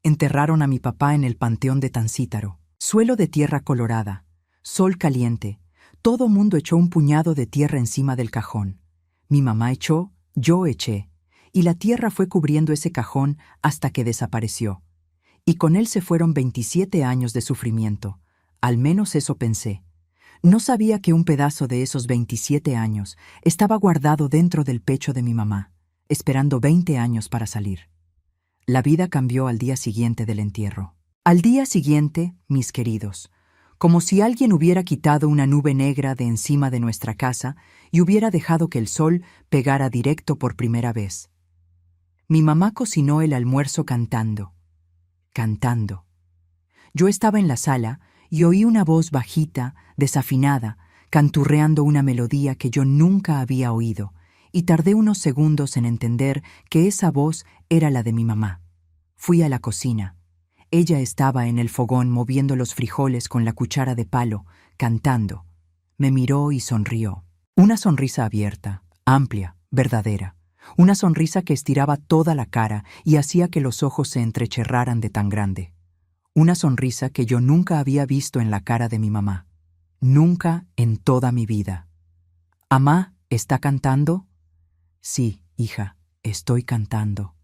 Enterraron a mi papá en el panteón de Tancítaro. Suelo de tierra colorada, sol caliente, todo mundo echó un puñado de tierra encima del cajón. Mi mamá echó, yo eché, y la tierra fue cubriendo ese cajón hasta que desapareció. Y con él se fueron 27 años de sufrimiento, al menos eso pensé. No sabía que un pedazo de esos 27 años estaba guardado dentro del pecho de mi mamá, esperando 20 años para salir. La vida cambió al día siguiente del entierro. Al día siguiente, mis queridos, como si alguien hubiera quitado una nube negra de encima de nuestra casa y hubiera dejado que el sol pegara directo por primera vez. Mi mamá cocinó el almuerzo cantando. Yo estaba en la sala y oí una voz bajita, desafinada, canturreando una melodía que yo nunca había oído, y tardé unos segundos en entender que esa voz era la de mi mamá. Fui a la cocina. Ella estaba en el fogón moviendo los frijoles con la cuchara de palo, cantando. Me miró y sonrió. Una sonrisa abierta, amplia, verdadera. Una sonrisa que estiraba toda la cara y hacía que los ojos se entrecerraran de tan grande. Una sonrisa que yo nunca había visto en la cara de mi mamá. Nunca en toda mi vida. «¿Amá, está cantando?» «Sí, hija, estoy cantando».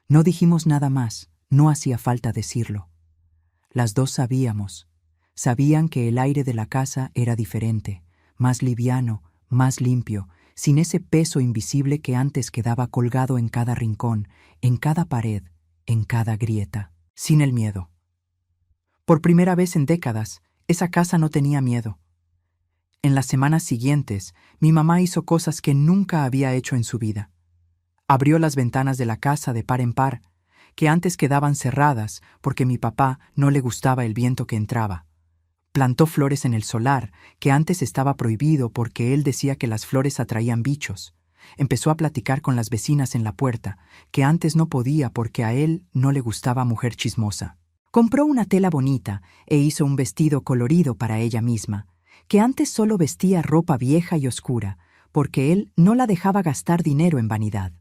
No dijimos nada más, no hacía falta decirlo. Las dos sabían que el aire de la casa era diferente, más liviano, más limpio, sin ese peso invisible que antes quedaba colgado en cada rincón, en cada pared, en cada grieta, sin el miedo. Por primera vez en décadas, esa casa no tenía miedo. En las semanas siguientes, mi mamá hizo cosas que nunca había hecho en su vida. Abrió las ventanas de la casa de par en par, que antes quedaban cerradas porque mi papá no le gustaba el viento que entraba. Plantó flores en el solar, que antes estaba prohibido porque él decía que las flores atraían bichos. Empezó a platicar con las vecinas en la puerta, que antes no podía porque a él no le gustaba mujer chismosa. Compró una tela bonita e hizo un vestido colorido para ella misma, que antes solo vestía ropa vieja y oscura, porque él no la dejaba gastar dinero en vanidad.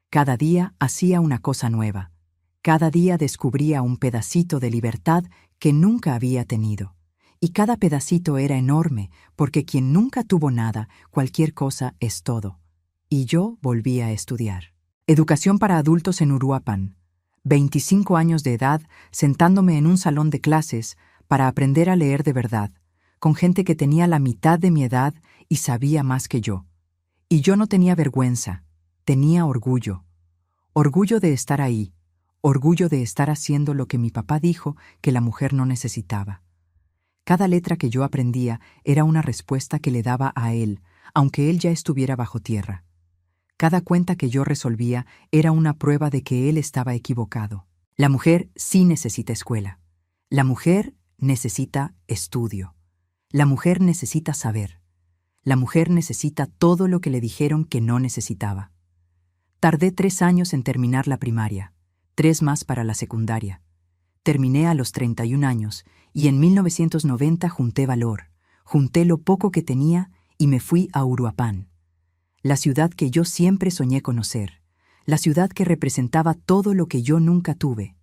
Cada día hacía una cosa nueva. Cada día descubría un pedacito de libertad que nunca había tenido. Y cada pedacito era enorme, porque quien nunca tuvo nada, cualquier cosa es todo. Y yo volví a estudiar. Educación para adultos en Uruapan. 25 años de edad, sentándome en un salón de clases para aprender a leer de verdad, con gente que tenía la mitad de mi edad y sabía más que yo. Y yo no tenía vergüenza, tenía orgullo. Orgullo de estar ahí, orgullo de estar haciendo lo que mi papá dijo que la mujer no necesitaba. Cada letra que yo aprendía era una respuesta que le daba a él, aunque él ya estuviera bajo tierra. Cada cuenta que yo resolvía era una prueba de que él estaba equivocado. La mujer sí necesita escuela. La mujer necesita estudio. La mujer necesita saber. La mujer necesita todo lo que le dijeron que no necesitaba. Tardé 3 años en terminar la primaria, 3 más para la secundaria. Terminé a los 31 años y en 1990 junté valor, junté lo poco que tenía y me fui a Uruapan, la ciudad que yo siempre soñé conocer, la ciudad que representaba todo lo que yo nunca tuve: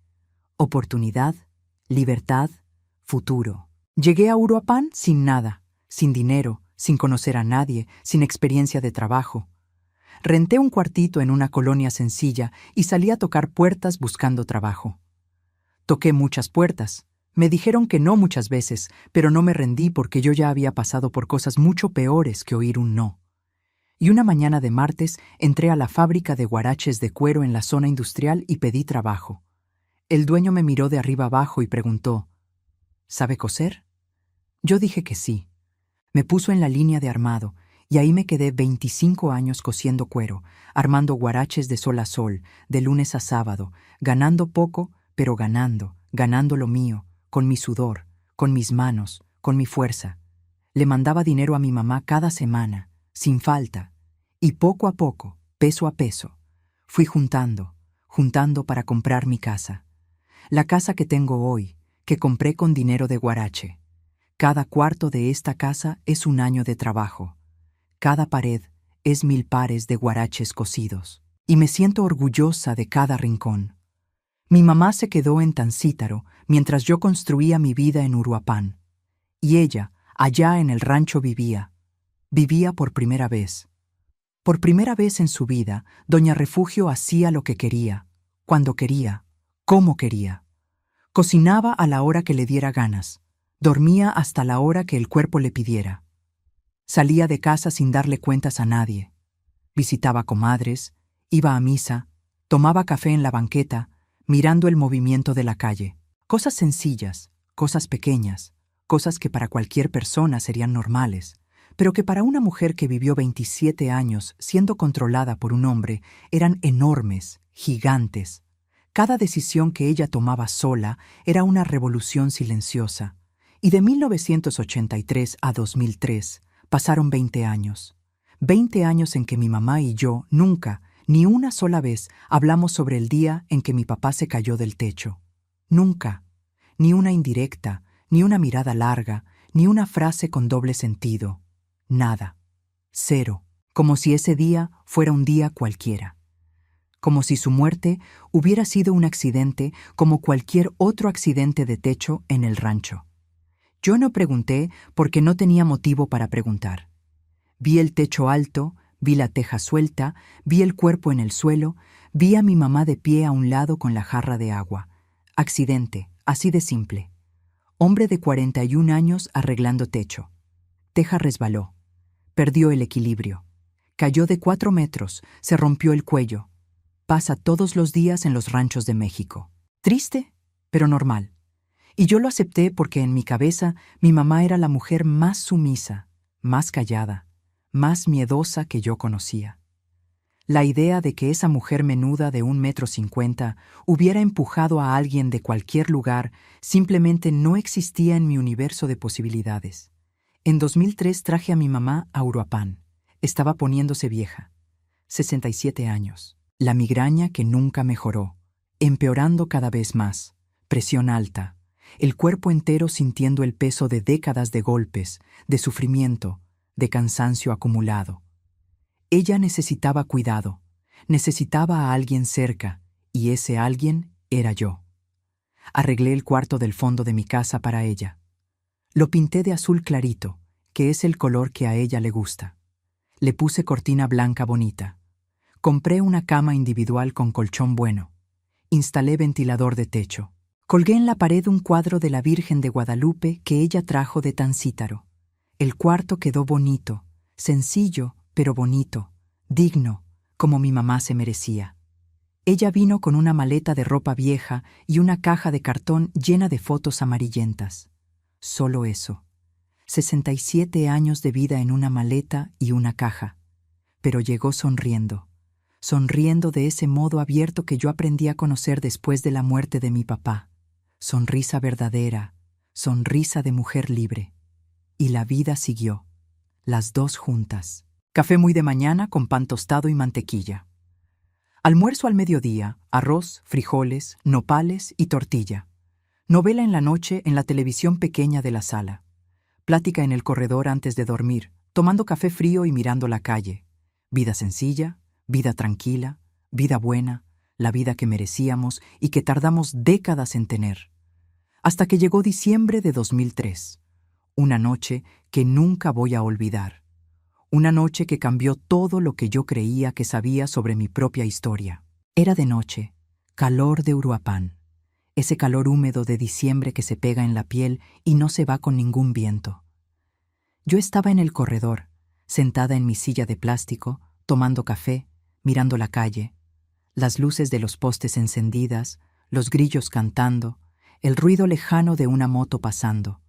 oportunidad, libertad, futuro. Llegué a Uruapan sin nada, sin dinero, sin conocer a nadie, sin experiencia de trabajo. Renté un cuartito en una colonia sencilla y salí a tocar puertas buscando trabajo. Toqué muchas puertas. Me dijeron que no muchas veces, pero no me rendí porque yo ya había pasado por cosas mucho peores que oír un no. Y una mañana de martes entré a la fábrica de guaraches de cuero en la zona industrial y pedí trabajo. El dueño me miró de arriba abajo y preguntó, ¿sabe coser? Yo dije que sí. Me puso en la línea de armado, y ahí me quedé 25 años cosiendo cuero, armando guaraches de sol a sol, de lunes a sábado, ganando poco, pero ganando lo mío, con mi sudor, con mis manos, con mi fuerza. Le mandaba dinero a mi mamá cada semana, sin falta, y poco a poco, peso a peso, fui juntando para comprar mi casa. La casa que tengo hoy, que compré con dinero de guarache. Cada cuarto de esta casa es un año de trabajo. Cada pared es 1000 pares de guaraches cosidos. Y me siento orgullosa de cada rincón. Mi mamá se quedó en Tancítaro mientras yo construía mi vida en Uruapán. Y ella, allá en el rancho vivía por primera vez. Por primera vez en su vida, Doña Refugio hacía lo que quería, cuando quería, cómo quería. Cocinaba a la hora que le diera ganas, dormía hasta la hora que el cuerpo le pidiera. Salía de casa sin darle cuentas a nadie. Visitaba comadres, iba a misa, tomaba café en la banqueta, mirando el movimiento de la calle. Cosas sencillas, cosas pequeñas, cosas que para cualquier persona serían normales, pero que para una mujer que vivió 27 años siendo controlada por un hombre eran enormes, gigantes. Cada decisión que ella tomaba sola era una revolución silenciosa. Y de 1983 a 2003 pasaron 20 años. 20 años en que mi mamá y yo nunca, ni una sola vez, hablamos sobre el día en que mi papá se cayó del techo. Nunca. Ni una indirecta, ni una mirada larga, ni una frase con doble sentido. Nada. Cero. Como si ese día fuera un día cualquiera. Como si su muerte hubiera sido un accidente como cualquier otro accidente de techo en el rancho. Yo no pregunté porque no tenía motivo para preguntar. Vi el techo alto, vi la teja suelta, vi el cuerpo en el suelo, vi a mi mamá de pie a un lado con la jarra de agua. Accidente, así de simple. Hombre de 41 años arreglando techo. Teja resbaló. Perdió el equilibrio. Cayó de 4 metros, se rompió el cuello. Pasa todos los días en los ranchos de México. Triste, pero normal. Y yo lo acepté porque en mi cabeza mi mamá era la mujer más sumisa, más callada, más miedosa que yo conocía. La idea de que esa mujer menuda de 1,50 m hubiera empujado a alguien de cualquier lugar simplemente no existía en mi universo de posibilidades. En 2003 traje a mi mamá a Uruapán. Estaba poniéndose vieja. 67 años. La migraña que nunca mejoró, empeorando cada vez más. Presión alta. El cuerpo entero sintiendo el peso de décadas de golpes, de sufrimiento, de cansancio acumulado. Ella necesitaba cuidado, necesitaba a alguien cerca, y ese alguien era yo. Arreglé el cuarto del fondo de mi casa para ella. Lo pinté de azul clarito, que es el color que a ella le gusta. Le puse cortina blanca bonita. Compré una cama individual con colchón bueno. Instalé ventilador de techo. Colgué en la pared un cuadro de la Virgen de Guadalupe que ella trajo de Tancítaro. El cuarto quedó bonito, sencillo, pero bonito, digno, como mi mamá se merecía. Ella vino con una maleta de ropa vieja y una caja de cartón llena de fotos amarillentas. Solo eso. 67 años de vida en una maleta y una caja. Pero llegó sonriendo de ese modo abierto que yo aprendí a conocer después de la muerte de mi papá. Sonrisa verdadera, sonrisa de mujer libre. Y la vida siguió, las dos juntas. Café muy de mañana con pan tostado y mantequilla. Almuerzo al mediodía, arroz, frijoles, nopales y tortilla. Novela en la noche en la televisión pequeña de la sala. Plática en el corredor antes de dormir, tomando café frío y mirando la calle. Vida sencilla, vida tranquila, vida buena, la vida que merecíamos y que tardamos décadas en tener. Hasta que llegó diciembre de 2003, una noche que nunca voy a olvidar. Una noche que cambió todo lo que yo creía que sabía sobre mi propia historia. Era de noche, calor de Uruapan, ese calor húmedo de diciembre que se pega en la piel y no se va con ningún viento. Yo estaba en el corredor, sentada en mi silla de plástico, tomando café, mirando la calle, las luces de los postes encendidas, los grillos cantando, el ruido lejano de una moto pasando.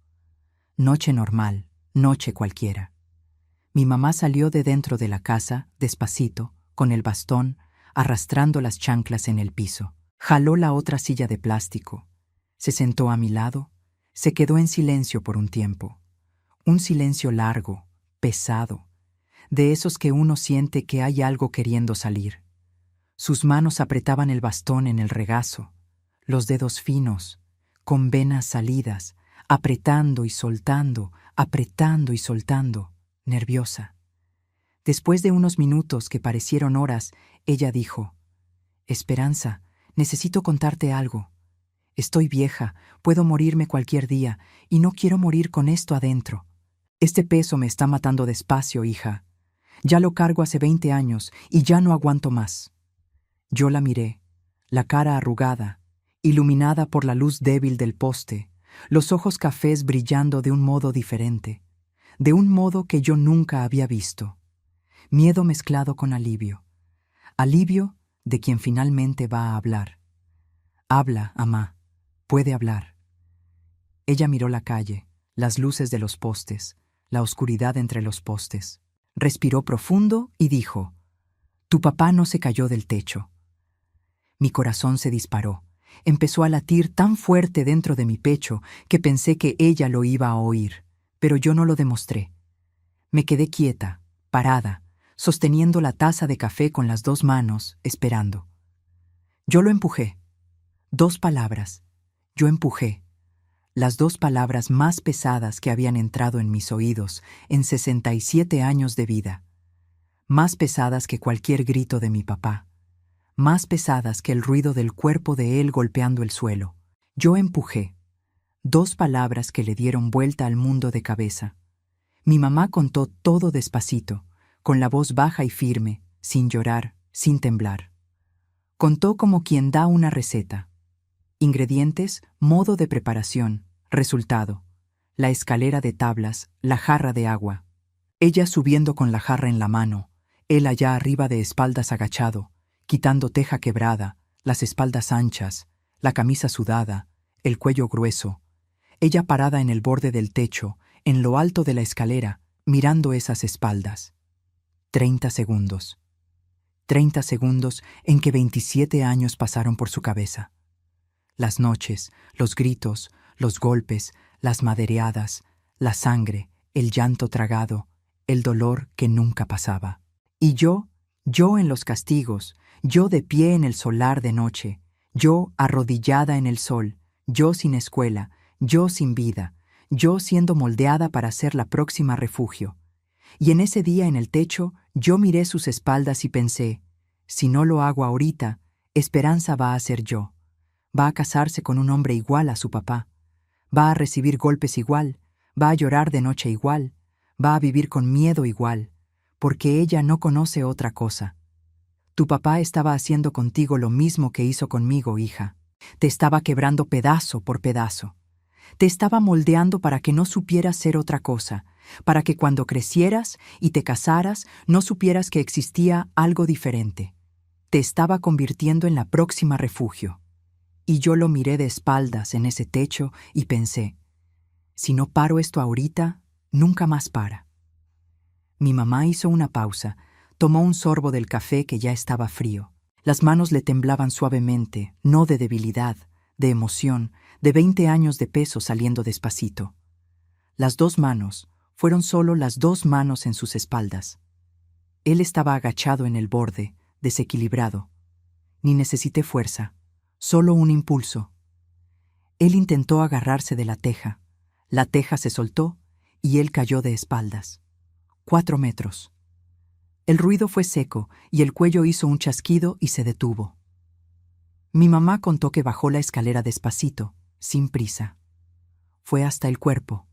Noche normal, noche cualquiera. Mi mamá salió de dentro de la casa, despacito, con el bastón, arrastrando las chanclas en el piso. Jaló la otra silla de plástico, se sentó a mi lado, se quedó en silencio por un tiempo. Un silencio largo, pesado, de esos que uno siente que hay algo queriendo salir. Sus manos apretaban el bastón en el regazo, los dedos finos, con venas salidas, apretando y soltando, nerviosa. Después de unos minutos que parecieron horas, ella dijo: «Esperanza, necesito contarte algo. Estoy vieja, puedo morirme cualquier día, y no quiero morir con esto adentro. Este peso me está matando despacio, hija. Ya lo cargo hace 20 años y ya no aguanto más». Yo la miré, la cara arrugada, iluminada por la luz débil del poste, los ojos cafés brillando de un modo diferente, de un modo que yo nunca había visto. Miedo mezclado con alivio. Alivio de quien finalmente va a hablar. Habla, amá, puede hablar. Ella miró la calle, las luces de los postes, la oscuridad entre los postes. Respiró profundo y dijo: «Tu papá no se cayó del techo». Mi corazón se disparó. Empezó a latir tan fuerte dentro de mi pecho que pensé que ella lo iba a oír, pero yo no lo demostré. Me quedé quieta, parada, sosteniendo la taza de café con las 2 manos, esperando. Yo lo empujé. 2 palabras. Yo empujé. Las 2 palabras más pesadas que habían entrado en mis oídos en 67 años de vida. Más pesadas que cualquier grito de mi papá. Más pesadas que el ruido del cuerpo de él golpeando el suelo. Yo empujé. 2 palabras que le dieron vuelta al mundo de cabeza. Mi mamá contó todo despacito, con la voz baja y firme, sin llorar, sin temblar. Contó como quien da una receta. Ingredientes, modo de preparación, resultado. La escalera de tablas, la jarra de agua. Ella subiendo con la jarra en la mano, él allá arriba de espaldas agachado, quitando teja quebrada, las espaldas anchas, la camisa sudada, el cuello grueso. Ella parada en el borde del techo, en lo alto de la escalera, mirando esas espaldas. 30 segundos. 30 segundos en que 27 años pasaron por su cabeza. Las noches, los gritos, los golpes, las madereadas, la sangre, el llanto tragado, el dolor que nunca pasaba. Y yo en los castigos, yo de pie en el solar de noche, yo arrodillada en el sol, yo sin escuela, yo sin vida, yo siendo moldeada para ser la próxima refugio. Y en ese día en el techo, yo miré sus espaldas y pensé: si no lo hago ahorita, Esperanza va a ser yo. Va a casarse con un hombre igual a su papá. Va a recibir golpes igual, va a llorar de noche igual, va a vivir con miedo igual, porque ella no conoce otra cosa. Tu papá estaba haciendo contigo lo mismo que hizo conmigo, hija. Te estaba quebrando pedazo por pedazo. Te estaba moldeando para que no supieras ser otra cosa, para que cuando crecieras y te casaras no supieras que existía algo diferente. Te estaba convirtiendo en la próxima refugio. Y yo lo miré de espaldas en ese techo y pensé: si no paro esto ahorita, nunca más para. Mi mamá hizo una pausa, tomó un sorbo del café que ya estaba frío. Las manos le temblaban suavemente, no de debilidad, de emoción, de 20 años de peso saliendo despacito. Las 2 manos fueron solo las 2 manos en sus espaldas. Él estaba agachado en el borde, desequilibrado. Ni necesité fuerza, solo un impulso. Él intentó agarrarse de la teja se soltó y él cayó de espaldas. 4 metros. El ruido fue seco y el cuello hizo un chasquido y se detuvo. Mi mamá contó que bajó la escalera despacito, sin prisa. Fue hasta el cuerpo.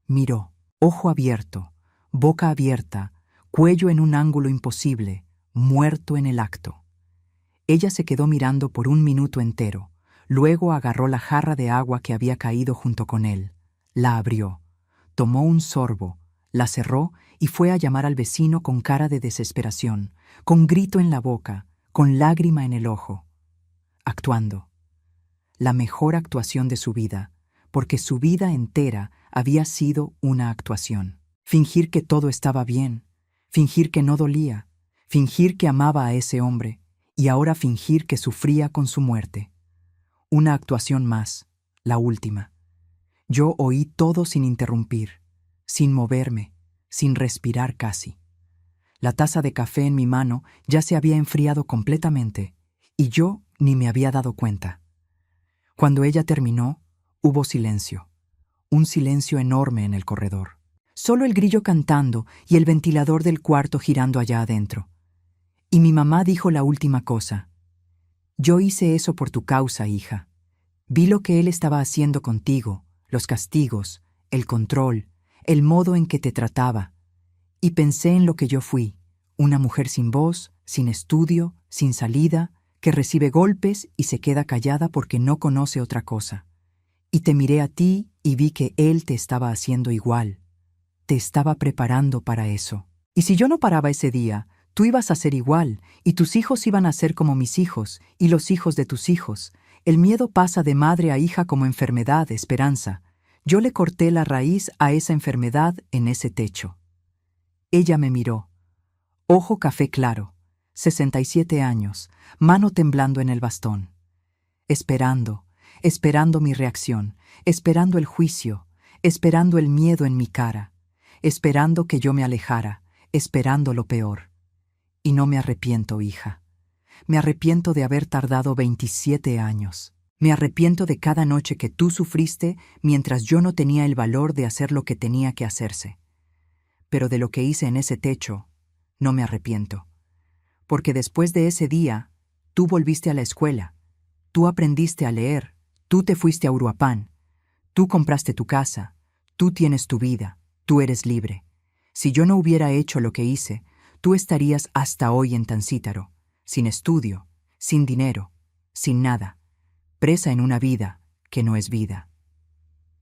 Miró, ojo abierto, boca abierta, cuello en un ángulo imposible, muerto en el acto. Ella se quedó mirando por un minuto entero, luego agarró la jarra de agua que había caído junto con él, la abrió, tomó un sorbo, la cerró y fue a llamar al vecino con cara de desesperación, con grito en la boca, con lágrima en el ojo. Actuando. La mejor actuación de su vida, porque su vida entera había sido una actuación. Fingir que todo estaba bien, fingir que no dolía, fingir que amaba a ese hombre, y ahora fingir que sufría con su muerte. Una actuación más, la última. Yo oí todo sin interrumpir, sin moverme, sin respirar casi. La taza de café en mi mano ya se había enfriado completamente, y yo ni me había dado cuenta. Cuando ella terminó, hubo silencio, un silencio enorme en el corredor. Solo el grillo cantando y el ventilador del cuarto girando allá adentro. Y mi mamá dijo la última cosa. Yo hice eso por tu causa, hija. Vi lo que él estaba haciendo contigo, los castigos, el control, el modo en que te trataba. Y pensé en lo que yo fui, una mujer sin voz, sin estudio, sin salida, que recibe golpes y se queda callada porque no conoce otra cosa. Y te miré a ti y vi que él te estaba haciendo igual. Te estaba preparando para eso. Y si yo no paraba ese día, tú ibas a ser igual, y tus hijos iban a ser como mis hijos, y los hijos de tus hijos. El miedo pasa de madre a hija como enfermedad, Esperanza. Yo le corté la raíz a esa enfermedad en ese techo. Ella me miró. Ojo café claro, 67 años, mano temblando en el bastón. Esperando mi reacción, esperando el juicio, esperando el miedo en mi cara, esperando que yo me alejara, esperando lo peor. Y no me arrepiento, hija. Me arrepiento de haber tardado 27 años. Me arrepiento de cada noche que tú sufriste mientras yo no tenía el valor de hacer lo que tenía que hacerse. Pero de lo que hice en ese techo, no me arrepiento. Porque después de ese día, tú volviste a la escuela, tú aprendiste a leer, tú te fuiste a Uruapan, tú compraste tu casa, tú tienes tu vida, tú eres libre. Si yo no hubiera hecho lo que hice, tú estarías hasta hoy en Tancítaro, sin estudio, sin dinero, sin nada, presa en una vida que no es vida.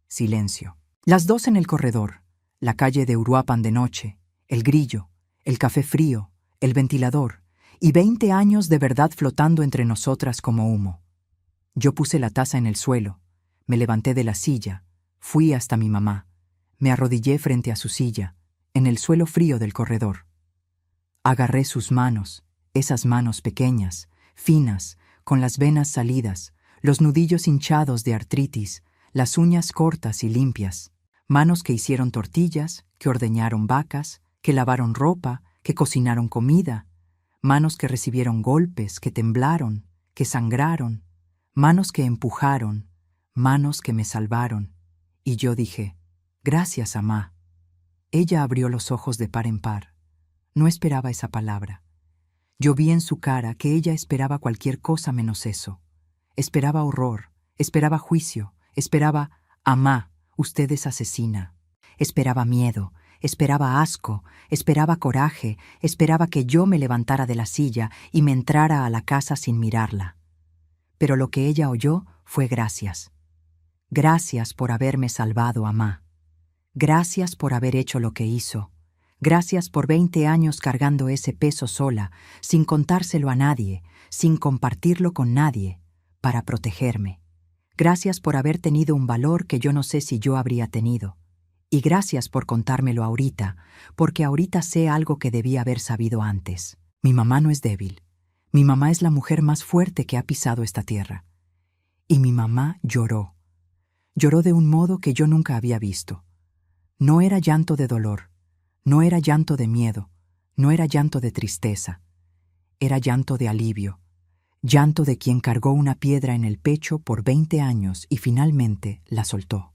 Silencio. Las dos en el corredor, la calle de Uruapan de noche, el grillo, el café frío, el ventilador, y 20 años de verdad flotando entre nosotras como humo. Yo puse la taza en el suelo, me levanté de la silla, fui hasta mi mamá, me arrodillé frente a su silla, en el suelo frío del corredor. Agarré sus manos, esas manos pequeñas, finas, con las venas salidas, los nudillos hinchados de artritis, las uñas cortas y limpias, manos que hicieron tortillas, que ordeñaron vacas, que lavaron ropa, que cocinaron comida, manos que recibieron golpes, que temblaron, que sangraron, manos que empujaron, manos que me salvaron. Y yo dije, gracias, amá. Ella abrió los ojos de par en par. No esperaba esa palabra. Yo vi en su cara que ella esperaba cualquier cosa menos eso. Esperaba horror, esperaba juicio, esperaba, amá, usted es asesina. Esperaba miedo, esperaba asco, esperaba coraje, esperaba que yo me levantara de la silla y me entrara a la casa sin mirarla. Pero lo que ella oyó fue gracias. Gracias por haberme salvado, amá. Gracias por haber hecho lo que hizo. Gracias por 20 años cargando ese peso sola, sin contárselo a nadie, sin compartirlo con nadie, para protegerme. Gracias por haber tenido un valor que yo no sé si yo habría tenido. Y gracias por contármelo ahorita, porque ahorita sé algo que debía haber sabido antes. Mi mamá no es débil. Mi mamá es la mujer más fuerte que ha pisado esta tierra. Y mi mamá lloró. Lloró de un modo que yo nunca había visto. No era llanto de dolor, no era llanto de miedo, no era llanto de tristeza. Era llanto de alivio, llanto de quien cargó una piedra en el pecho por 20 años y finalmente la soltó.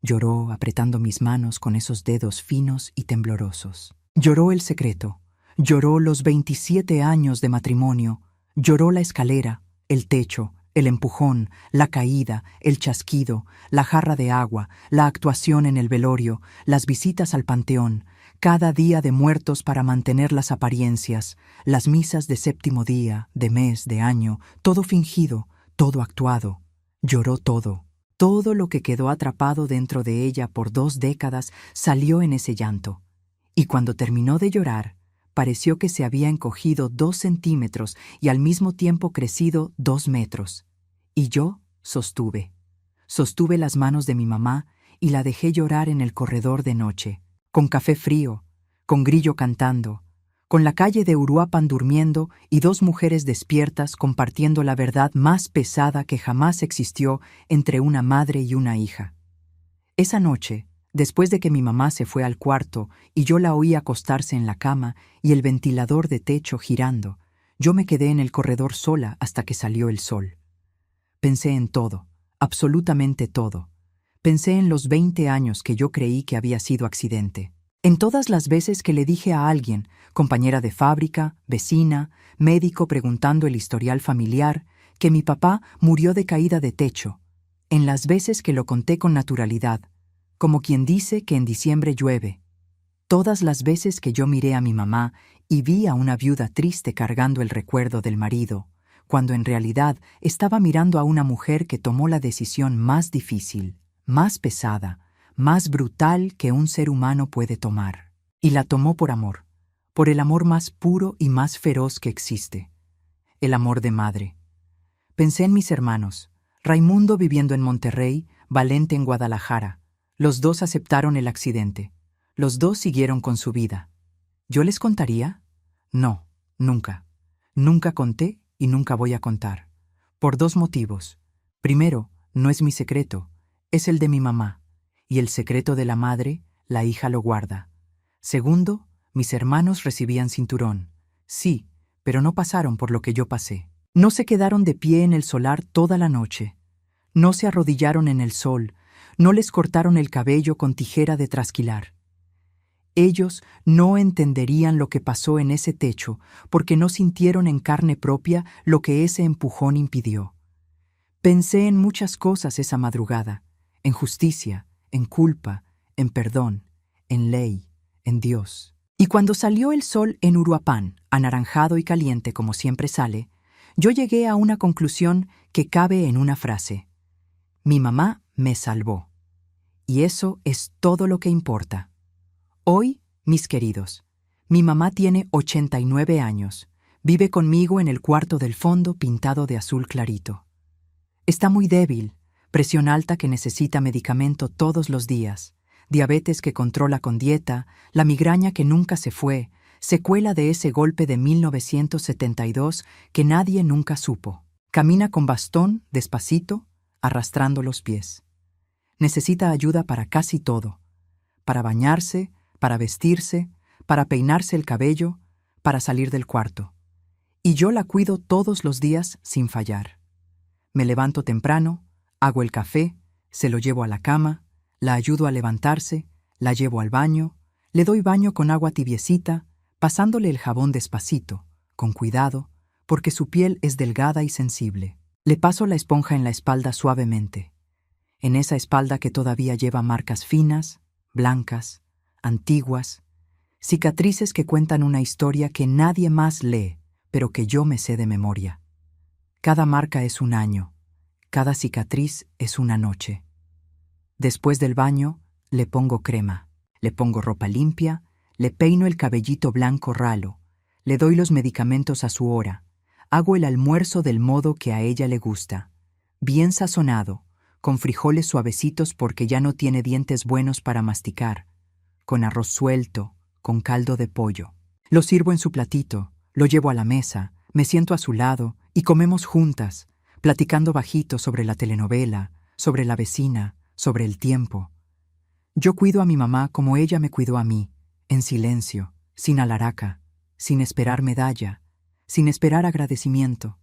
Lloró apretando mis manos con esos dedos finos y temblorosos. Lloró el secreto, lloró los 27 años de matrimonio, lloró la escalera, el techo, el empujón, la caída, el chasquido, la jarra de agua, la actuación en el velorio, las visitas al panteón, cada día de muertos para mantener las apariencias, las misas de séptimo día, de mes, de año, todo fingido, todo actuado. Lloró todo. Todo lo que quedó atrapado dentro de ella por 2 décadas salió en ese llanto. Y cuando terminó de llorar, pareció que se había encogido 2 centímetros y al mismo tiempo crecido 2 metros. Y yo sostuve las manos de mi mamá y la dejé llorar en el corredor de noche, con café frío, con grillo cantando, con la calle de Uruapan durmiendo y 2 mujeres despiertas compartiendo la verdad más pesada que jamás existió entre una madre y una hija. Esa noche, después de que mi mamá se fue al cuarto y yo la oí acostarse en la cama y el ventilador de techo girando, yo me quedé en el corredor sola hasta que salió el sol. Pensé en todo, absolutamente todo. Pensé en los 20 años que yo creí que había sido accidente. En todas las veces que le dije a alguien, compañera de fábrica, vecina, médico preguntando el historial familiar, que mi papá murió de caída de techo. En las veces que lo conté con naturalidad, como quien dice que en diciembre llueve. Todas las veces que yo miré a mi mamá y vi a una viuda triste cargando el recuerdo del marido, cuando en realidad estaba mirando a una mujer que tomó la decisión más difícil, más pesada, más brutal que un ser humano puede tomar. Y la tomó por amor, por el amor más puro y más feroz que existe, el amor de madre. Pensé en mis hermanos, Raimundo viviendo en Monterrey, Valente en Guadalajara. Los 2 aceptaron el accidente. Los 2 siguieron con su vida. ¿Yo les contaría? No, nunca. Nunca conté y nunca voy a contar. Por 2 motivos. Primero, no es mi secreto, es el de mi mamá. Y el secreto de la madre, la hija lo guarda. Segundo, mis hermanos recibían cinturón. Sí, pero no pasaron por lo que yo pasé. No se quedaron de pie en el solar toda la noche. No se arrodillaron en el sol. No les cortaron el cabello con tijera de trasquilar. Ellos no entenderían lo que pasó en ese techo porque no sintieron en carne propia lo que ese empujón impidió. Pensé en muchas cosas esa madrugada, en justicia, en culpa, en perdón, en ley, en Dios. Y cuando salió el sol en Uruapan, anaranjado y caliente como siempre sale, yo llegué a una conclusión que cabe en una frase. Mi mamá me salvó. Y eso es todo lo que importa. Hoy, mis queridos, mi mamá tiene 89 años. Vive conmigo en el cuarto del fondo pintado de azul clarito. Está muy débil, presión alta que necesita medicamento todos los días, diabetes que controla con dieta, la migraña que nunca se fue, secuela de ese golpe de 1972 que nadie nunca supo. Camina con bastón, despacito, arrastrando los pies. Necesita ayuda para casi todo, para bañarse, para vestirse, para peinarse el cabello, para salir del cuarto. Y yo la cuido todos los días sin fallar. Me levanto temprano, hago el café, se lo llevo a la cama, la ayudo a levantarse, la llevo al baño, le doy baño con agua tibiecita, pasándole el jabón despacito, con cuidado, porque su piel es delgada y sensible. Le paso la esponja en la espalda suavemente, en esa espalda que todavía lleva marcas finas, blancas, antiguas, cicatrices que cuentan una historia que nadie más lee, pero que yo me sé de memoria. Cada marca es un año, cada cicatriz es una noche. Después del baño, le pongo crema, le pongo ropa limpia, le peino el cabellito blanco ralo, le doy los medicamentos a su hora, hago el almuerzo del modo que a ella le gusta, bien sazonado, con frijoles suavecitos porque ya no tiene dientes buenos para masticar, con arroz suelto, con caldo de pollo. Lo sirvo en su platito, lo llevo a la mesa, me siento a su lado y comemos juntas, platicando bajito sobre la telenovela, sobre la vecina, sobre el tiempo. Yo cuido a mi mamá como ella me cuidó a mí, en silencio, sin alaraca, sin esperar medalla, sin esperar agradecimiento.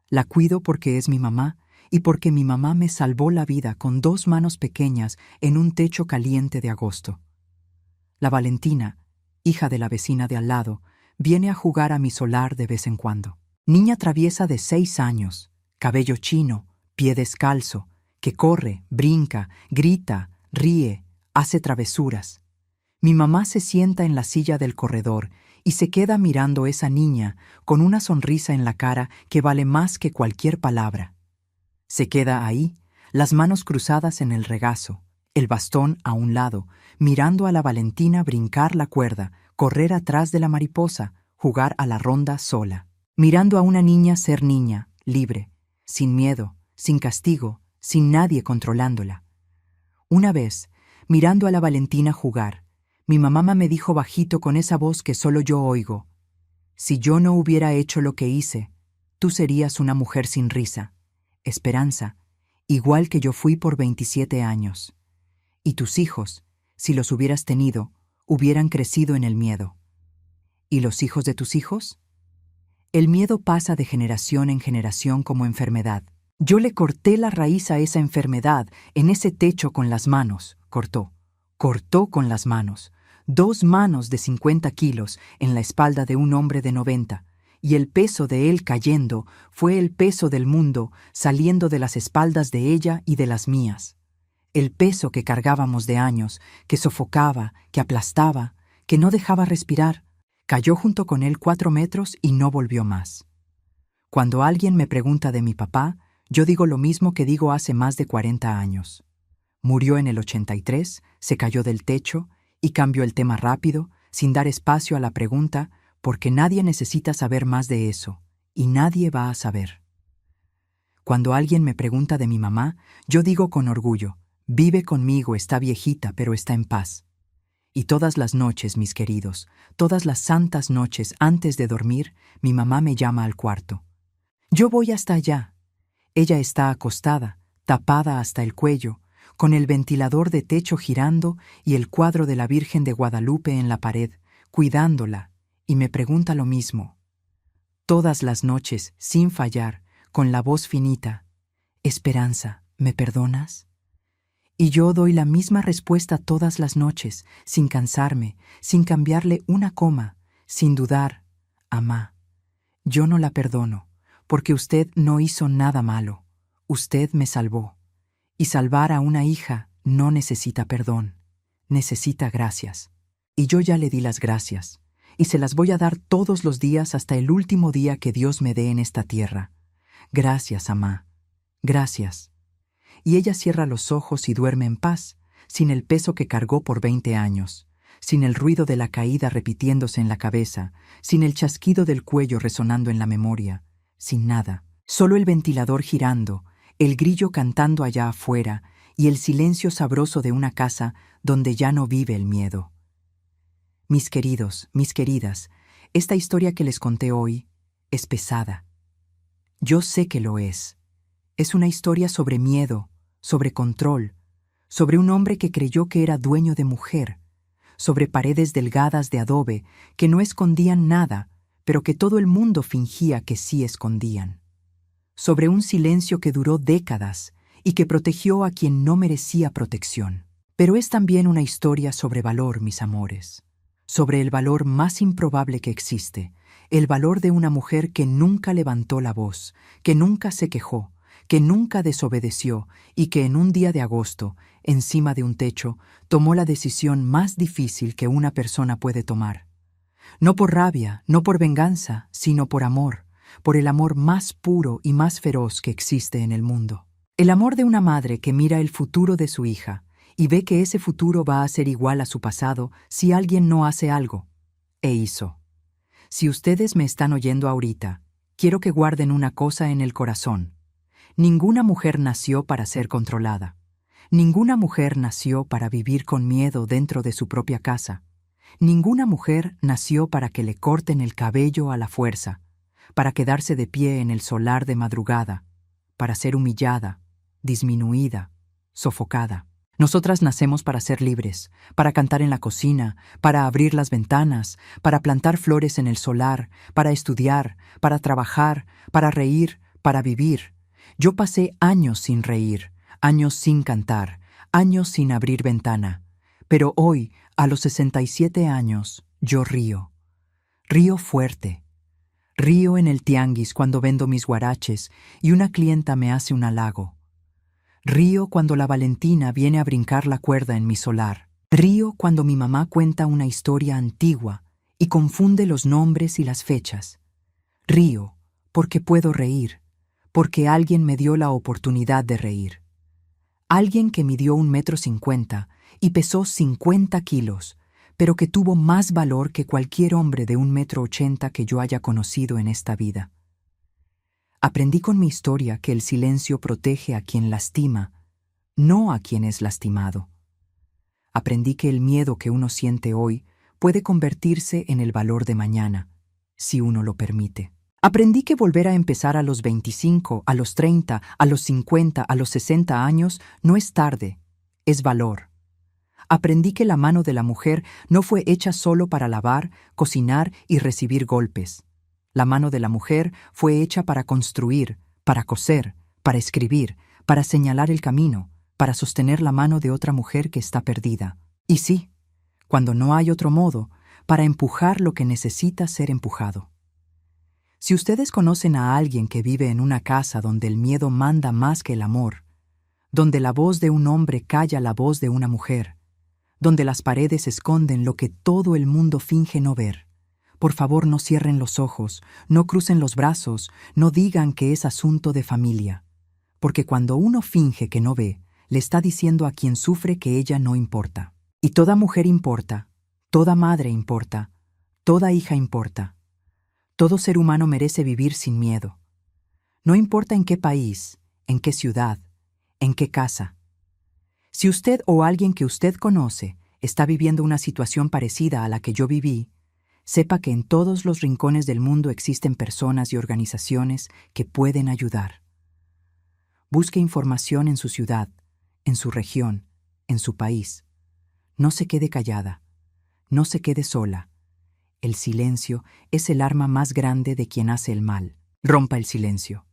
La cuido porque es mi mamá y porque mi mamá me salvó la vida con 2 manos pequeñas en un techo caliente de agosto. La Valentina, hija de la vecina de al lado, viene a jugar a mi solar de vez en cuando. Niña traviesa de 6 años, cabello chino, pie descalzo, que corre, brinca, grita, ríe, hace travesuras. Mi mamá se sienta en la silla del corredor y se queda mirando a esa niña con una sonrisa en la cara que vale más que cualquier palabra. Se queda ahí, las manos cruzadas en el regazo, el bastón a un lado, mirando a la Valentina brincar la cuerda, correr atrás de la mariposa, jugar a la ronda sola. Mirando a una niña ser niña, libre, sin miedo, sin castigo, sin nadie controlándola. Una vez, mirando a la Valentina jugar, mi mamá me dijo bajito con esa voz que solo yo oigo: si yo no hubiera hecho lo que hice, tú serías una mujer sin risa, esperanza, igual que yo fui por 27 años. Y tus hijos, si los hubieras tenido, hubieran crecido en el miedo. ¿Y los hijos de tus hijos? El miedo pasa de generación en generación como enfermedad. Yo le corté la raíz a esa enfermedad en ese techo con las manos. Cortó con las manos. 2 manos de 50 kilos en la espalda de un hombre de 90, y el peso de él cayendo fue el peso del mundo saliendo de las espaldas de ella y de las mías. El peso que cargábamos de años, que sofocaba, que aplastaba, que no dejaba respirar, cayó junto con él 4 metros y no volvió más. Cuando alguien me pregunta de mi papá, yo digo lo mismo que digo hace más de 40 años. Murió en el 83, se cayó del techo y cambió el tema rápido, sin dar espacio a la pregunta, porque nadie necesita saber más de eso, y nadie va a saber. Cuando alguien me pregunta de mi mamá, yo digo con orgullo: vive conmigo, está viejita, pero está en paz. Y todas las noches, mis queridos, todas las santas noches antes de dormir, mi mamá me llama al cuarto. Yo voy hasta allá. Ella está acostada, tapada hasta el cuello, con el ventilador de techo girando y el cuadro de la Virgen de Guadalupe en la pared, cuidándola, y me pregunta lo mismo. Todas las noches, sin fallar, con la voz finita: Esperanza, ¿me perdonas? Y yo doy la misma respuesta todas las noches, sin cansarme, sin cambiarle una coma, sin dudar: Amá, yo no la perdono, porque usted no hizo nada malo, usted me salvó. Y salvar a una hija no necesita perdón, necesita gracias. Y yo ya le di las gracias, y se las voy a dar todos los días hasta el último día que Dios me dé en esta tierra. Gracias, Amá, gracias. Y ella cierra los ojos y duerme en paz, sin el peso que cargó por 20 años, sin el ruido de la caída repitiéndose en la cabeza, sin el chasquido del cuello resonando en la memoria, sin nada, solo el ventilador girando, el grillo cantando allá afuera y el silencio sabroso de una casa donde ya no vive el miedo. Mis queridos, mis queridas, esta historia que les conté hoy es pesada. Yo sé que lo es. Es una historia sobre miedo, sobre control, sobre un hombre que creyó que era dueño de mujer, sobre paredes delgadas de adobe que no escondían nada, pero que todo el mundo fingía que sí escondían. Sobre un silencio que duró décadas y que protegió a quien no merecía protección. Pero es también una historia sobre valor, mis amores, sobre el valor más improbable que existe, el valor de una mujer que nunca levantó la voz, que nunca se quejó, que nunca desobedeció y que en un día de agosto, encima de un techo, tomó la decisión más difícil que una persona puede tomar. No por rabia, no por venganza, sino por amor, por el amor más puro y más feroz que existe en el mundo. El amor de una madre que mira el futuro de su hija y ve que ese futuro va a ser igual a su pasado si alguien no hace algo. E hizo. Si ustedes me están oyendo ahorita, quiero que guarden una cosa en el corazón. Ninguna mujer nació para ser controlada. Ninguna mujer nació para vivir con miedo dentro de su propia casa. Ninguna mujer nació para que le corten el cabello a la fuerza, para quedarse de pie en el solar de madrugada, para ser humillada, disminuida, sofocada. Nosotras nacemos para ser libres, para cantar en la cocina, para abrir las ventanas, para plantar flores en el solar, para estudiar, para trabajar, para reír, para vivir. Yo pasé años sin reír, años sin cantar, años sin abrir ventana. Pero hoy, a los 67 años, yo río. Río fuerte. Río en el tianguis cuando vendo mis guaraches y una clienta me hace un halago. Río cuando la Valentina viene a brincar la cuerda en mi solar. Río cuando mi mamá cuenta una historia antigua y confunde los nombres y las fechas. Río porque puedo reír, porque alguien me dio la oportunidad de reír. Alguien que midió 1,50 m y pesó 50 kilos, pero que tuvo más valor que cualquier hombre de 1,80 m que yo haya conocido en esta vida. Aprendí con mi historia que el silencio protege a quien lastima, no a quien es lastimado. Aprendí que el miedo que uno siente hoy puede convertirse en el valor de mañana, si uno lo permite. Aprendí que volver a empezar a los 25, a los 30, a los 50, a los 60 años no es tarde, es valor. Aprendí que la mano de la mujer no fue hecha solo para lavar, cocinar y recibir golpes. La mano de la mujer fue hecha para construir, para coser, para escribir, para señalar el camino, para sostener la mano de otra mujer que está perdida. Y sí, cuando no hay otro modo, para empujar lo que necesita ser empujado. Si ustedes conocen a alguien que vive en una casa donde el miedo manda más que el amor, donde la voz de un hombre calla la voz de una mujer, donde las paredes esconden lo que todo el mundo finge no ver, por favor no cierren los ojos, no crucen los brazos, no digan que es asunto de familia, porque cuando uno finge que no ve, le está diciendo a quien sufre que ella no importa. Y toda mujer importa, toda madre importa, toda hija importa. Todo ser humano merece vivir sin miedo. No importa en qué país, en qué ciudad, en qué casa. Si usted o alguien que usted conoce está viviendo una situación parecida a la que yo viví, sepa que en todos los rincones del mundo existen personas y organizaciones que pueden ayudar. Busque información en su ciudad, en su región, en su país. No se quede callada, no se quede sola. El silencio es el arma más grande de quien hace el mal. Rompa el silencio.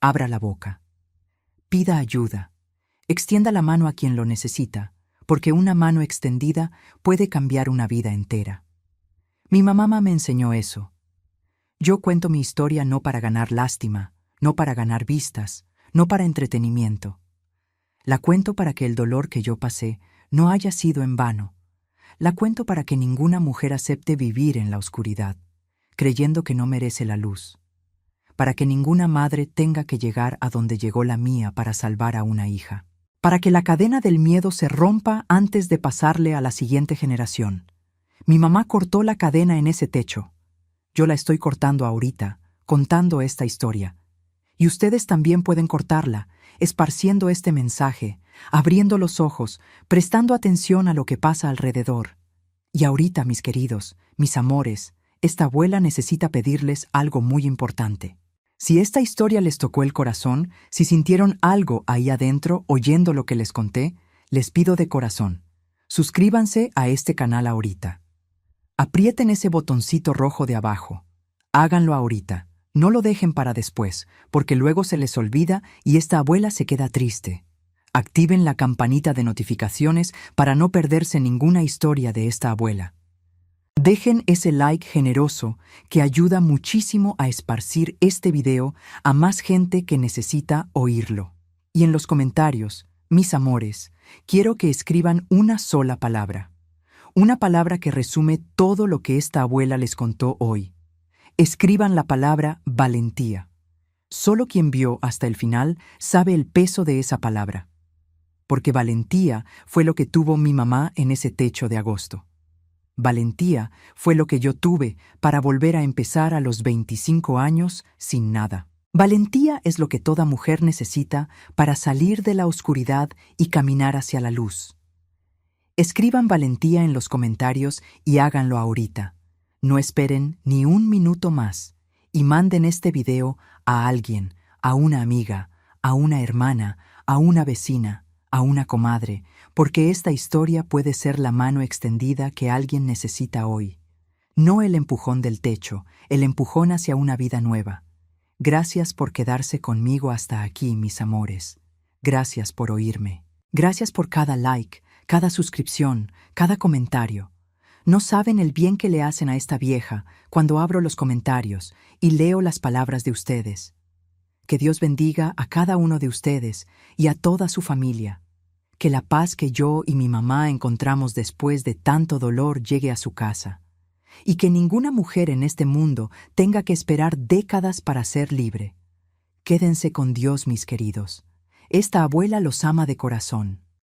Abra la boca. Pida ayuda. Extienda la mano a quien lo necesita, porque una mano extendida puede cambiar una vida entera. Mi mamá me enseñó eso. Yo cuento mi historia no para ganar lástima, no para ganar vistas, no para entretenimiento. La cuento para que el dolor que yo pasé no haya sido en vano. La cuento para que ninguna mujer acepte vivir en la oscuridad, creyendo que no merece la luz. Para que ninguna madre tenga que llegar a donde llegó la mía para salvar a una hija. Para que la cadena del miedo se rompa antes de pasarle a la siguiente generación. Mi mamá cortó la cadena en ese techo. Yo la estoy cortando ahorita, contando esta historia. Y ustedes también pueden cortarla, esparciendo este mensaje, abriendo los ojos, prestando atención a lo que pasa alrededor. Y ahorita, mis queridos, mis amores, esta abuela necesita pedirles algo muy importante. Si esta historia les tocó el corazón, si sintieron algo ahí adentro oyendo lo que les conté, les pido de corazón, suscríbanse a este canal ahorita. Aprieten ese botoncito rojo de abajo. Háganlo ahorita. No lo dejen para después, porque luego se les olvida y esta abuela se queda triste. Activen la campanita de notificaciones para no perderse ninguna historia de esta abuela. Dejen ese like generoso que ayuda muchísimo a esparcir este video a más gente que necesita oírlo. Y en los comentarios, mis amores, quiero que escriban una sola palabra. Una palabra que resume todo lo que esta abuela les contó hoy. Escriban la palabra valentía. Solo quien vio hasta el final sabe el peso de esa palabra. Porque valentía fue lo que tuvo mi mamá en ese techo de agosto. Valentía fue lo que yo tuve para volver a empezar a los 25 años sin nada. Valentía es lo que toda mujer necesita para salir de la oscuridad y caminar hacia la luz. Escriban valentía en los comentarios y háganlo ahorita. No esperen ni un minuto más y manden este video a alguien, a una amiga, a una hermana, a una vecina, a una comadre, porque esta historia puede ser la mano extendida que alguien necesita hoy. No el empujón del techo, el empujón hacia una vida nueva. Gracias por quedarse conmigo hasta aquí, mis amores. Gracias por oírme. Gracias por cada like, cada suscripción, cada comentario. No saben el bien que le hacen a esta vieja cuando abro los comentarios y leo las palabras de ustedes. Que Dios bendiga a cada uno de ustedes y a toda su familia. Que la paz que yo y mi mamá encontramos después de tanto dolor llegue a su casa, y que ninguna mujer en este mundo tenga que esperar décadas para ser libre. Quédense con Dios, mis queridos. Esta abuela los ama de corazón.